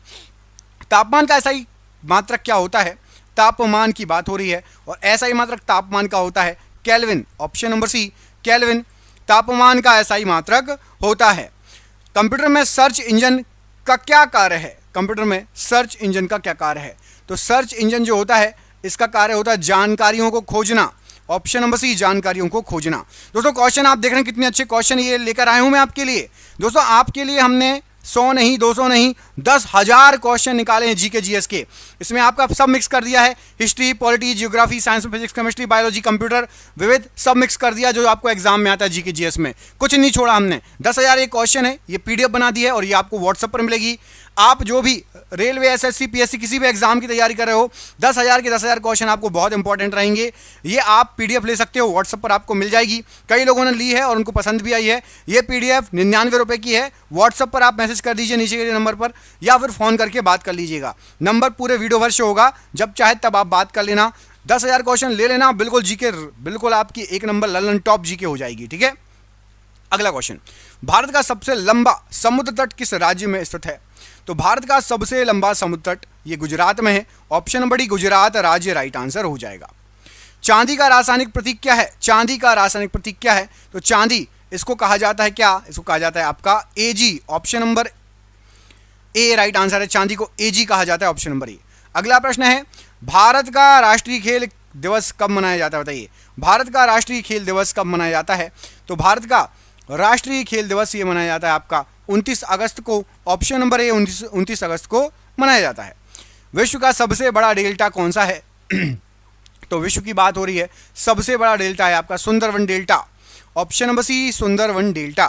तापमान का एसआई मात्रक क्या होता है? तापमान की बात हो रही है और एसआई मात्रक तापमान का होता है kelvin, option number C kelvin तापमान का एसआई मात्रक होता है। कंप्यूटर में सर्च इंजन का क्या कार्य है? कंप्यूटर में सर्च इंजन का क्या कार्य है? तो सर्च इंजन जो होता है इसका कार्य होता है जानकारियों को खोजना, ऑप्शन नंबर सी जानकारियों को खोजना। दोस्तों क्वेश्चन आप देख रहे हैं कितने अच्छे क्वेश्चन ये लेकर आया हूं मैं आपके लिए। दोस्तों आपके लिए हमने 100 नहीं 200 नहीं 10,000 क्वेश्चन निकाले हैं जीके जीएस के। इसमें आपका सब मिक्स कर दिया है, history, polity, geography, science, physics, chemistry, biology, computer, विविध सब मिक्स कर दिया जो आपको एग्जाम में आता है जीके जीएस में, कुछ नहीं छोड़ा हमने। 10,000 एक क्वेश्चन है, ये पीडीएफ बना दी है और ये आपको व्हाट्सएप पर मिलेगी। आप जो भी रेलवे, एसएससी, पीएससी किसी भी एग्जाम की तैयारी कर रहे हो 10,000 के 10,000 क्वेश्चन आपको बहुत इंपॉर्टेंट रहेंगे। ये आप पीडीएफ ले सकते हो, व्हाट्सएप पर आपको मिल जाएगी। कई लोगों ने ली है और उनको पसंद भी आई है। ये पीडीएफ 99 रुपए की है। व्हाट्सएप पर आप मैसेज कर दीजिए नीचे के नंबर पर या फिर फोन करके बात कर लीजिएगा। नंबर पूरे वीडियो भर से होगा, जब चाहे तब आप बात कर लेना। 10,000 क्वेश्चन ले लेना, बिल्कुल जीके, बिल्कुल आपकी एक नंबर ललन टॉप जीके हो जाएगी। ठीक है, अगला क्वेश्चन, भारत का सबसे लंबा समुद्र तट किस राज्य में स्थित है? तो भारत का सबसे लंबा समुद्र तट ये गुजरात में है, ऑप्शन नंबर डी गुजरात राज्य राइट आंसर हो जाएगा। चांदी का रासायनिक प्रतीक क्या है? चांदी का रासायनिक प्रतीक क्या है? तो चांदी इसको कहा जाता है क्या? इसको कहा जाता है आपका AG, option number A right answer है। चांदी को एजी कहा जाता है, ऑप्शन नंबर ए। अगला प्रश्न है, भारत का राष्ट्रीय खेल दिवस कब मनाया जाता है? बताइए, भारत का राष्ट्रीय खेल दिवस कब मनाया जाता है? तो भारत का राष्ट्रीय खेल दिवस ये मनाया जाता है आपका 29 अगस्त को, ऑप्शन नंबर ए 29 अगस्त को मनाया जाता है। विश्व का सबसे बड़ा डेल्टा कौन सा है? तो विश्व की बात हो रही है, सबसे बड़ा डेल्टा है आपका Sundarban delta, option number C Sundarban delta.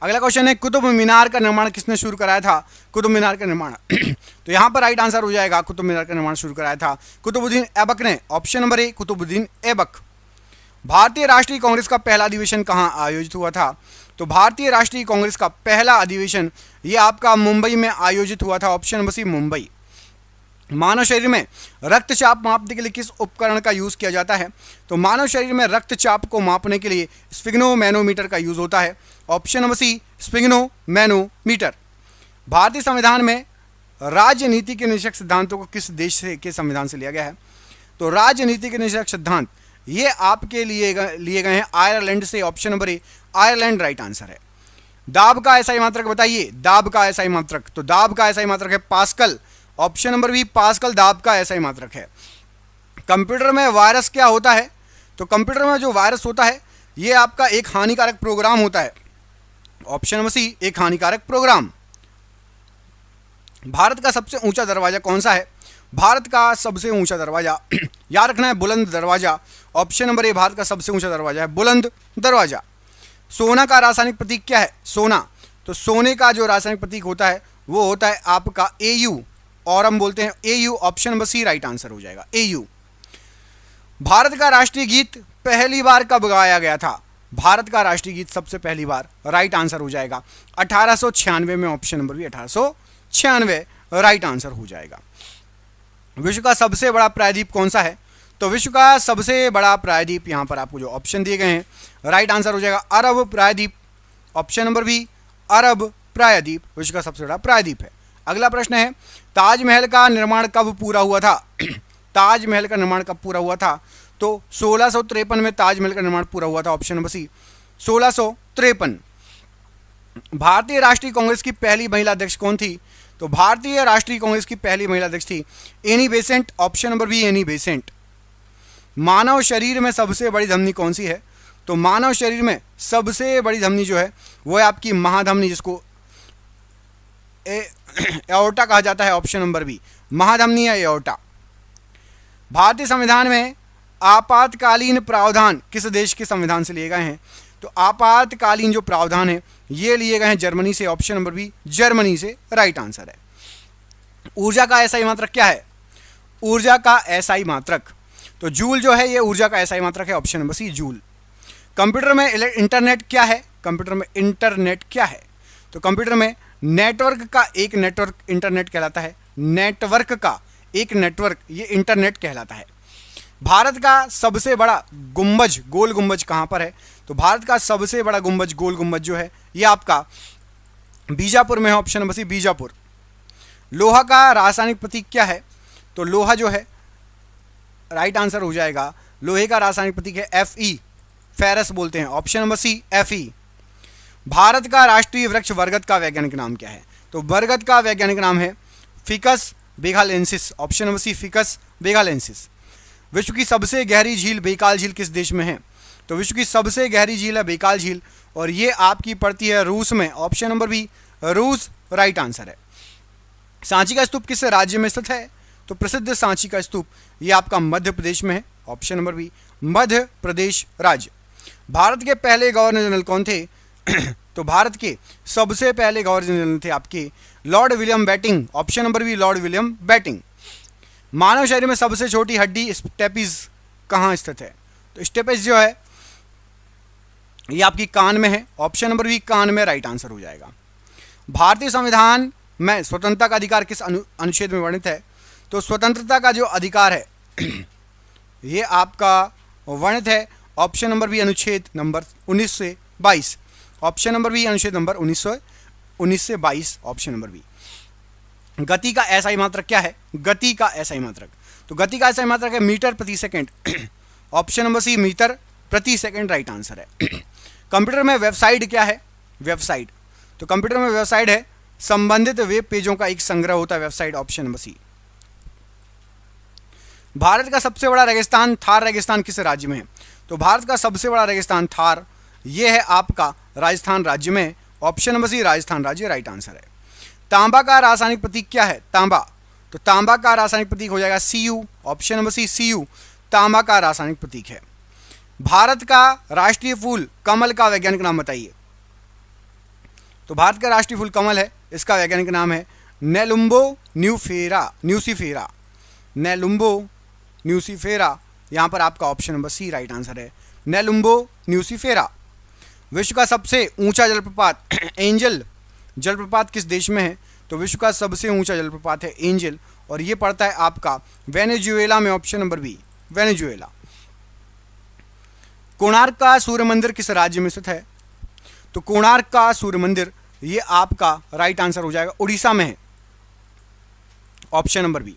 अगला क्वेश्चन है, कुतुब मीनार का निर्माण किसने शुरू कराया था? कुतुब मीनार का निर्माण तो यहां पर राइट आंसर हो जाएगा, कुतुब मीनार का निर्माण शुरू कराया था कुतुबुद्दीन ऐबक ने, option number A Qutubuddin Aibak. भारतीय राष्ट्रीय कांग्रेस का पहला अधिवेशन कहां आयोजित हुआ था? तो भारतीय राष्ट्रीय कांग्रेस का पहला अधिवेशन ये आपका मुंबई में आयोजित हुआ था, ऑप्शन नंबर सी मुंबई। मानव शरीर में रक्तचाप मापने के लिए किस उपकरण का यूज किया जाता है? तो मानव शरीर में रक्तचाप को मापने के लिए स्फिग्नोमैनोमीटर का यूज होता है, ऑप्शन नंबर सी स्फिग्नोमैनोमीटर। भारतीय संविधान में राजनीति के निषेध सिद्धांतों को किस देश से के संविधान से लिया गया है? तो राजनीति के निषेध सिद्धांत ये आपके लिए गए हैं आयरलैंड से, ऑप्शन नंबर ए आयरलैंड राइट आंसर है। दाब का एसआई मात्रक बताइए, दाब का एसआई मात्रक, तो दाब का एसआई मात्रक है pascal, option number B pascal दाब का एसआई मात्रक है। कंप्यूटर में वायरस क्या होता है? तो कंप्यूटर में जो वायरस होता है ये आपका एक हानिकारक प्रोग्राम होता है, ऑप्शन नंबर सी एक हानिकारक प्रोग्राम। भारत का सबसे ऊंचा दरवाजा कौन सा है? भारत का सबसे ऊंचा दरवाजा याद रखना है बुलंद दरवाजा, ऑप्शन नंबर ए भारत का सबसे ऊंचा दरवाजा है बुलंद दरवाजा। सोना का रासायनिक प्रतीक क्या है? सोना, तो सोने का जो रासायनिक प्रतीक होता है वो होता है आपका AU, और हम बोलते हैं AU, option number C right answer हो जाएगा AU। भारत का राष्ट्रीय गीत पहली बार कब गाया गया था? भारत का राष्ट्रीय गीत सबसे पहली बार? राइट आंसर हो जाएगा 1896 में, option number B 1896 right answer हो जाएगा। विश्व का सबसे बड़ा प्रायद्वीप कौन सा है? तो विश्व का सबसे बड़ा प्रायद्वीप, यहां पर आपको जो ऑप्शन दिए गए हैं, राइट आंसर हो जाएगा अरब प्रायद्वीप, ऑप्शन नंबर बी अरब प्रायद्वीप विश्व का सबसे बड़ा प्रायद्वीप है। अगला प्रश्न है, ताजमहल का निर्माण कब पूरा हुआ था? ताजमहल का निर्माण कब पूरा हुआ था? तो 1653 में ताजमहल का निर्माण पूरा हुआ था, ऑप्शन नंबर सी 1653। भारतीय राष्ट्रीय कांग्रेस की पहली महिला अध्यक्ष कौन थी? तो भारतीय राष्ट्रीय कांग्रेस की पहली महिला अध्यक्ष थी Annie Besant, option number B Annie Besant. मानव शरीर में सबसे बड़ी धमनी कौन सी है? तो मानव शरीर में सबसे बड़ी धमनी जो है वो है आपकी महाधमनी, जिसको एओर्टा कहा जाता है, ऑप्शन नंबर बी महाधमनी या एओर्टा। भारतीय संविधान में आपातकालीन प्रावधान किस देश के संविधान से लिए गए हैं? तो आपातकालीन जो प्रावधान है ये लिए गए हैं जर्मनी से, ऑप्शन नंबर बी जर्मनी से राइट आंसर है। ऊर्जा का एसआई मात्रक क्या है? ऊर्जा का एसआई मात्रक, तो जूल जो है ये ऊर्जा का एसआई मात्रक है, option number C joule. Computer में इंटरनेट क्या है? कंप्यूटर में इंटरनेट क्या है? तो कंप्यूटर में नेटवर्क का एक नेटवर्क इंटरनेट कहलाता है, नेटवर्क का एक नेटवर्क ये इंटरनेट कहलाता है। भारत का सबसे बड़ा गुंबज, गोल गुंबज कहाँ पर है? तो भारत का सबसे बड़ा गुंबज, गोल गुंबज जो है ये आपका बीजापुर में है, ऑप्शन नंबर सी बीजापुर। लोहा का रासायनिक प्रतीक क्या है? तो लोहा जो है राइट आंसर हो जाएगा, लोहे का रासायनिक प्रतीक है Fe, फेरस बोलते हैं, option number C Fe। Bharat का राष्ट्रीय वृक्ष बरगद का वैज्ञानिक नाम क्या है? तो बरगद का वैज्ञानिक नाम है ficus benghalensis, option number C ficus benghalensis. विश्व की सबसे गहरी झील बेकाल झील किस देश में है? तो विश्व की सबसे गहरी झील है बेकाल झील, और ये आपकी पड़ती है रूस में, ऑप्शन नंबर बी रूस राइट आंसर है। सांची का स्तूप किस राज्य में स्थित है? तो प्रसिद्ध सांची का स्तूप ये आपका मध्य प्रदेश में है, ऑप्शन नंबर बी मध्य प्रदेश राज्य। भारत के पहले गवर्नर जनरल कौन थे? तो भारत के सबसे पहले गवर्नर जनरल थे आपके lord William Bentinck, option number B lord William Bentinck. मानव शरीर में सबसे छोटी हड्डी स्टेपिस कहाँ स्थित है? तो स्टेपिस जो है ये आपकी कान में है, ऑप्शन नंबर बी कान में राइट आंसर हो जाएगा। भारतीय संविधान में स्वतंत्रता का अधिकार किस अनुच्छेद में वर्णित है? तो स्वतंत्रता का जो अधिकार है ये आपका वर्णित है, ऑप्शन नंबर बी अनुच्छेद नंबर 19 से 22, ऑप्शन नंबर बी अनुच्छेद नंबर 19 से 22, ऑप्शन नंबर बी। गति का एसआई मात्रक क्या है? गति का एसआई मात्रक, तो गति का एसआई मात्रक है मीटर प्रति second, option number C metre प्रति सेकंड राइट आंसर है। कंप्यूटर में वेबसाइट क्या है? वेबसाइट, तो कंप्यूटर में वेबसाइट है संबंधित वेब पेजों का एक संग्रह होता है, website, option number C. Bharat का सबसे बड़ा रेगिस्तान थार रेगिस्तान किस राज्य में है? तो भारत का सबसे बड़ा रेगिस्तान थार ये है आपका राजस्थान राज्य में, ऑप्शन नंबर सी राजस्थान राज्य राइट आंसर है। तांबा का रासायनिक प्रतीक क्या है? तांबा, तो तांबा का रासायनिक प्रतीक हो जाएगा Cu, option number C Cu तांबा का रासायनिक प्रतीक है। भारत का राष्ट्रीय फूल कमल का वैज्ञानिक नाम बताइए। तो भारत का राष्ट्रीय फूल कमल है, इसका वैज्ञानिक नाम है नेलुम्बो न्यूसीफेरा, नेलुम्बो न्यूसीफेरा, यहाँ पर आपका option number C right answer है, नेलुम्बो न्यूसीफेरा। विश्व का सबसे ऊंचा जलप्रपात एंजल जलप्रपात किस देश में है? तो विश्व का सबसे ऊंचा जलप्रपात है एंजल, और ये पड़ता है आपका वेनेजुएला में, option number B Venezuela. Konark का सूर्य मंदिर किस राज्य में स्थित है? तो कोणार्क का सूर्य मंदिर ये आपका राइट आंसर हो जाएगा उड़ीसा में है, ऑप्शन नंबर बी।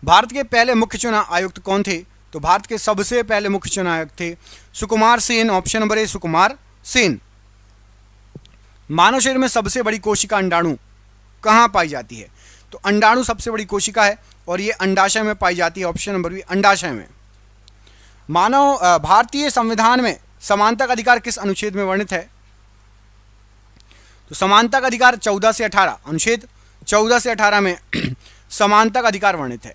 भारत के पहले मुख्य चुनाव आयुक्त कौन थे? तो भारत के सबसे पहले मुख्य चुनाव आयुक्त थे सुकुमार सेन, ऑप्शन नंबर ए सुकुमार सेन। मानव शरीर में सबसे बड़ी कोशिका अंडाणु कहाँ पाई जाती है? तो अंडाणु सबसे बड़ी कोशिका है और ये अंडाशय में पाई जाती है, ऑप्शन नंबर बी अंडाशय में। मानव भारतीय संविधान में समानता का अधिकार किस अनुच्छेद में वर्णित है? तो समानता का अधिकार 14 से 18, अनुच्छेद 14 से 18 में समानता का अधिकार वर्णित है।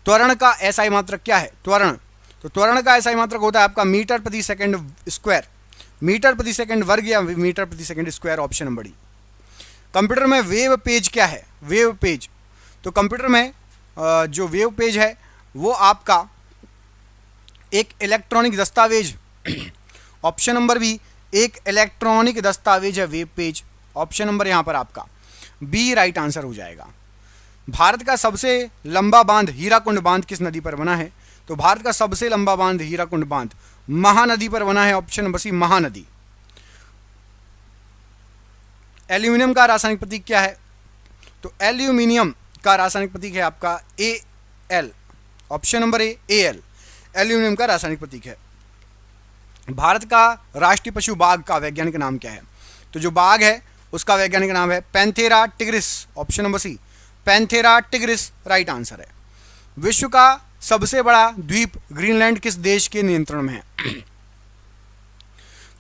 त्वरण का एसआई मात्रक क्या है? त्वरण, तो त्वरण का एसआई मात्रक होता है आपका मीटर प्रति सेकंड स्क्वायर, मीटर प्रति सेकंड वर्ग या मीटर प्रति second square, option number D. Computer में वेब पेज क्या है? वेब पेज, तो कंप्यूटर में जो वेब पेज है वो आपका एक इलेक्ट्रॉनिक दस्तावेज ऑप्शन नंबर बी एक इलेक्ट्रॉनिक दस्तावेज है वेब पेज। ऑप्शन नंबर यहां पर आपका बी राइट आंसर हो जाएगा। भारत का सबसे लंबा बांध हीराकुंड बांध किस नदी पर बना है? तो भारत का सबसे लंबा बांध हीराकुंड बांध महानदी पर बना है। Option number C Mahanadi. Aluminium का रासायनिक प्रतीक क्या है? तो एल्यूमिनियम का रासायनिक प्रतीक है आपका L. Option number A L aluminium का रासायनिक प्रतीक है। भारत का राष्ट्रीय पशु बाघ का वैज्ञानिक नाम क्या है? तो जो बाघ है उसका वैज्ञानिक नाम है Panthera tigris. Option number C Panthera tigris right answer है। विश्व का सबसे बड़ा द्वीप ग्रीनलैंड किस देश के नियंत्रण में है?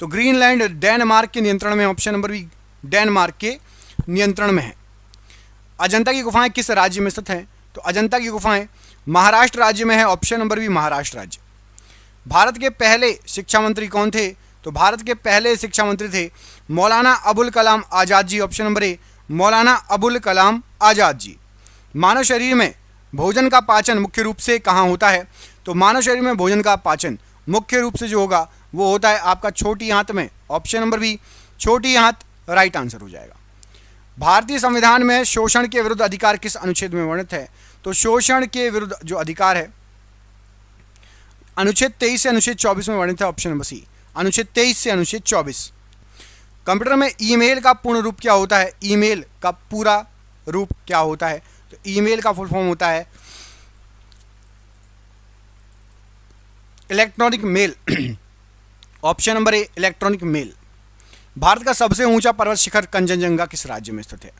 तो ग्रीनलैंड डेनमार्क के नियंत्रण में। ऑप्शन नंबर बी डेनमार्क के नियंत्रण में है। अजंता की गुफाएं किस राज्य में स्थित हैं? तो अजंता की गुफाएं महाराष्ट्र राज्य में है। ऑप्शन नंबर बी महाराष्ट्र राज्य। भारत के पहले शिक्षा मंत्री कौन थे? तो भारत के पहले शिक्षा मंत्री थे मौलाना अबुल कलाम आज़ाद जी। ऑप्शन नंबर ए मौलाना अबुल कलाम आज़ाद जी। मानव शरीर में भोजन का पाचन मुख्य रूप से कहाँ होता है? तो मानव शरीर में भोजन का पाचन मुख्य रूप से जो होगा वो होता है आपका छोटी आंत में। ऑप्शन नंबर बी छोटी आंत राइट आंसर हो जाएगा। भारतीय संविधान में शोषण के विरुद्ध अधिकार किस अनुच्छेद में वर्णित है? तो शोषण के विरुद्ध जो अधिकार है अनुच्छेद 23 से अनुच्छेद 24 में वर्णित है। ऑप्शन नंबर सी अनुच्छेद 23 से अनुच्छेद 24। कंप्यूटर में ईमेल का पूर्ण रूप क्या होता है? ईमेल का पूरा रूप क्या होता है? तो ईमेल का फुल फॉर्म होता है electronic mail. Option number A electronic mail. Bharat का सबसे ऊंचा पर्वत शिखर कंचनजंगा किस राज्य में स्थित है?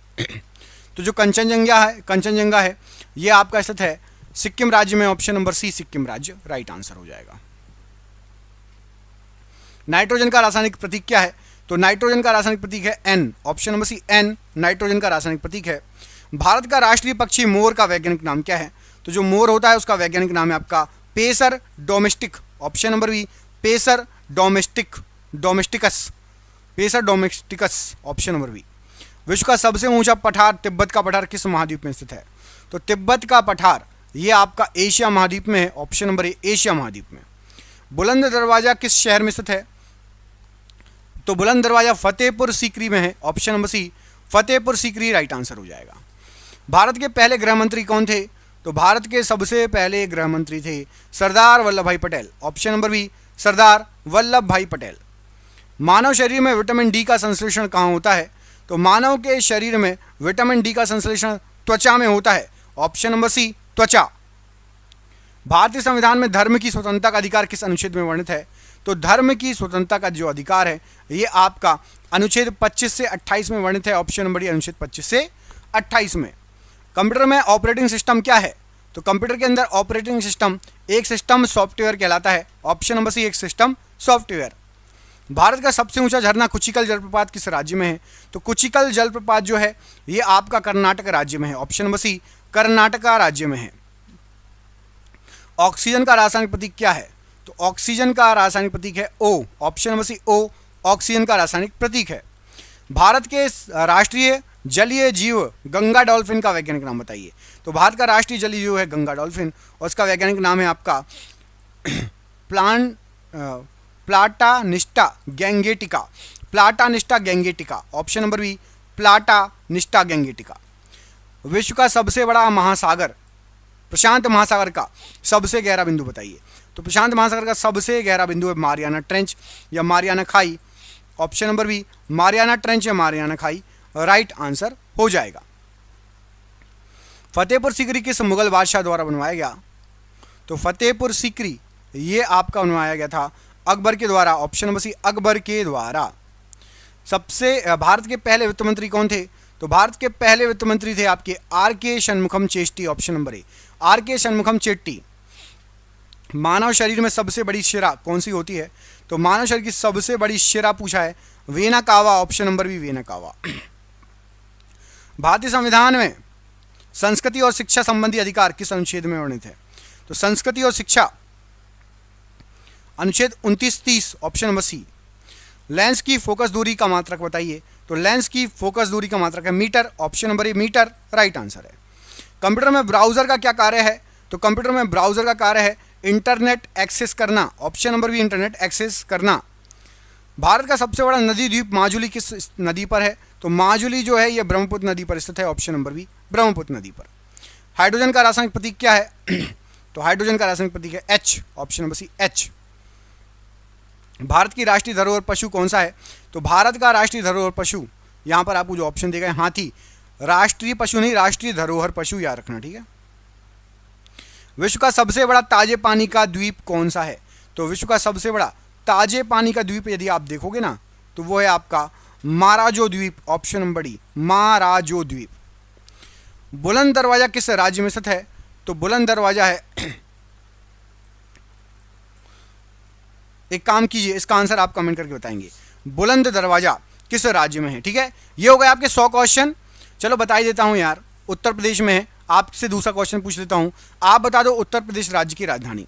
तो जो कंचनजंगा है ये आपका स्थित है सिक्किम राज्य में। ऑप्शन नंबर सी सिक्किम राज्य राइट आंसर हो जाएगा। नाइट्रोजन का रासायनिक प्रतीक क्या है? तो नाइट्रोजन का रासायनिक प्रतीक है N. Option number C N nitrogen का रासायनिक प्रतीक है। भारत का राष्ट्रीय पक्षी मोर का वैज्ञानिक नाम क्या है? तो जो मोर होता है उसका वैज्ञानिक नाम है आपका Passer domestic. Option number B Passer domesticus Passer domesticus. Option number B. विश्व का सबसे ऊंचा पठार तिब्बत का पठार किस महाद्वीप में स्थित है? तो तिब्बत का पठार ये आपका एशिया महाद्वीप में है। ऑप्शन नंबर ए एशिया महाद्वीप में। बुलंद दरवाजा किस शहर में स्थित है? तो बुलंद दरवाजा फतेहपुर सीकरी में है। Option number C Fatehpur Sikri right answer हो जाएगा। भारत के पहले गृह मंत्री कौन थे? तो भारत के सबसे पहले गृह मंत्री थे सरदार वल्लभ भाई Patel. Option number B Sardar Vallabh भाई पटेल। मानव शरीर में विटामिन डी का संश्लेषण कहाँ होता है? तो मानव के शरीर में विटामिन डी का संश्लेषण त्वचा में होता है। ऑप्शन नंबर सी त्वचा। भारतीय संविधान में धर्म की स्वतंत्रता का अधिकार किस अनुच्छेद में वर्णित है? तो धर्म की स्वतंत्रता का जो अधिकार है ये आपका अनुच्छेद 25 से 28 में वर्णित है। ऑप्शन नंबर डी अनुच्छेद 25 से 28 में। कंप्यूटर में ऑपरेटिंग सिस्टम क्या है? तो कंप्यूटर के अंदर ऑपरेटिंग सिस्टम एक सिस्टम सॉफ्टवेयर कहलाता है। ऑप्शन नंबर सी एक सिस्टम सॉफ्टवेयर। भारत का सबसे ऊंचा झरना कुचिकल जलप्रपात किस राज्य में है? तो कुचिकल जलप्रपात जो है ये आपका कर्नाटक राज्य में है। ऑप्शन नंबर सी कर्नाटका राज्य में है। ऑक्सीजन का रासायनिक प्रतीक क्या है? तो ऑक्सीजन का रासायनिक प्रतीक है ओ। ऑप्शन नंबर सी ओ ऑक्सीजन का रासायनिक प्रतीक है। भारत के राष्ट्रीय जलीय जीव गंगा डॉल्फिन का वैज्ञानिक नाम बताइए। तो भारत का राष्ट्रीय जलीय जीव है गंगा डॉल्फिन और उसका वैज्ञानिक नाम है आपका platanista gangetica. Platanista gangetica. Option number B platanista gangetica. विश्व का सबसे बड़ा महासागर प्रशांत महासागर का सबसे गहरा बिंदु बताइए। तो प्रशांत महासागर का सबसे गहरा बिंदु है मारियाना ट्रेंच या मारियाना खाई। Option number B Mariana trench या मारियाना खाई राइट आंसर हो जाएगा। फतेहपुर सीकरी किस मुगल बादशाह द्वारा बनवाया गया? तो फतेहपुर सीकरी ये आपका बनवाया गया था अकबर के द्वारा। ऑप्शन नंबर सी अकबर के द्वारा। सबसे भारत के पहले वित्त मंत्री कौन थे? तो भारत के पहले वित्त मंत्री थे आपके आर के Shanmukham Chetty. Option number A R के शनमुखम चेट्टी। मानव शरीर में सबसे बड़ी शिरा कौन सी होती है? तो मानव शरीर की सबसे बड़ी शिरा पूछा है vena cava. Option number B vena cava. भारतीय संविधान में संस्कृति और शिक्षा संबंधी अधिकार किस अनुच्छेद में वर्णित है? तो संस्कृति और शिक्षा अनुच्छेद 29-30। Option number C. लेंस की फोकस दूरी का मात्रक बताइए। तो लेंस की फोकस दूरी का मात्रक है metre. Option number A metre right answer है। कंप्यूटर में ब्राउजर का क्या कार्य है? तो कंप्यूटर में ब्राउजर का कार्य है इंटरनेट एक्सेस करना। Option number B internet access करना। भारत का सबसे बड़ा नदी द्वीप माजुली किस नदी पर है? तो माजुली जो है ये ब्रह्मपुत्र नदी पर स्थित है, ऑप्शन नंबर बी ब्रह्मपुत्र नदी पर। हाइड्रोजन का रासायनिक प्रतीक क्या है? तो हाइड्रोजन का रासायनिक प्रतीक है H, option number C H. Bharat की राष्ट्रीय धरोहर पशु कौन सा है? तो भारत का राष्ट्रीय धरोहर पशु, यहां पर आपको जो ऑप्शन देगा हाथी। राष्ट्रीय पशु नहीं, राष्ट्रीय धरोहर पशु याद रखना, ठीक है। विश्व का सबसे बड़ा ताजे पानी का द्वीप कौन सा है? तो विश्व का सबसे बड़ा ताजे पानी का द्वीप यदि आप देखोगे ना तो वो है आपका माराजो द्वीप, ऑप्शन नंबर डी माराजो द्वीप। बुलंद दरवाजा किस राज्य में स्थित है? तो बुलंद दरवाजा है एक काम कीजिए, इसका आंसर आप कमेंट करके बताएंगे, बुलंद दरवाजा किस राज्य में है, ठीक है। ये हो गए आपके 100 क्वेश्चन। चलो बता ही देता हूं यार, उत्तर प्रदेश में है। आपसे दूसरा क्वेश्चन पूछ लेता हूं, आप बता दो उत्तर प्रदेश राज्य की राजधानी,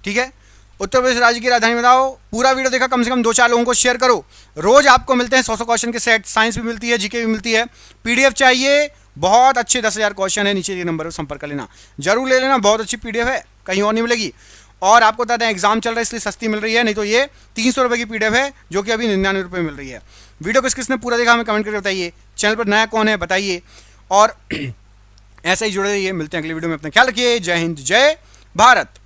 ठीक है। उत्तर प्रदेश राज्य की राजधानी बताओ। पूरा वीडियो देखा, कम से कम 2-4 लोगों को शेयर करो। रोज आपको मिलते हैं 100 क्वेश्चन के सेट, साइंस भी मिलती है, जीके भी मिलती है। पीडीएफ चाहिए, बहुत अच्छे 10,000 क्वेश्चन है, नीचे ये नंबर पर संपर्क कर लेना, जरूर ले लेना, बहुत अच्छी पीडीएफ है, कहीं और नहीं मिलेगी। और आपको बताते हैं एग्जाम चल रहा है इसलिए सस्ती मिल रही है, नहीं तो ये 300 रुपये की पीडीएफ है जो कि अभी 99 रुपये मिल रही है। वीडियो किस किसने पूरा देखा हमें कमेंट करके बताइए। चैनल पर नया कौन है बताइए, और ऐसे ही जुड़े रहिए। मिलते हैं अगली वीडियो में, अपना ख्याल रखिए। जय हिंद, जय भारत।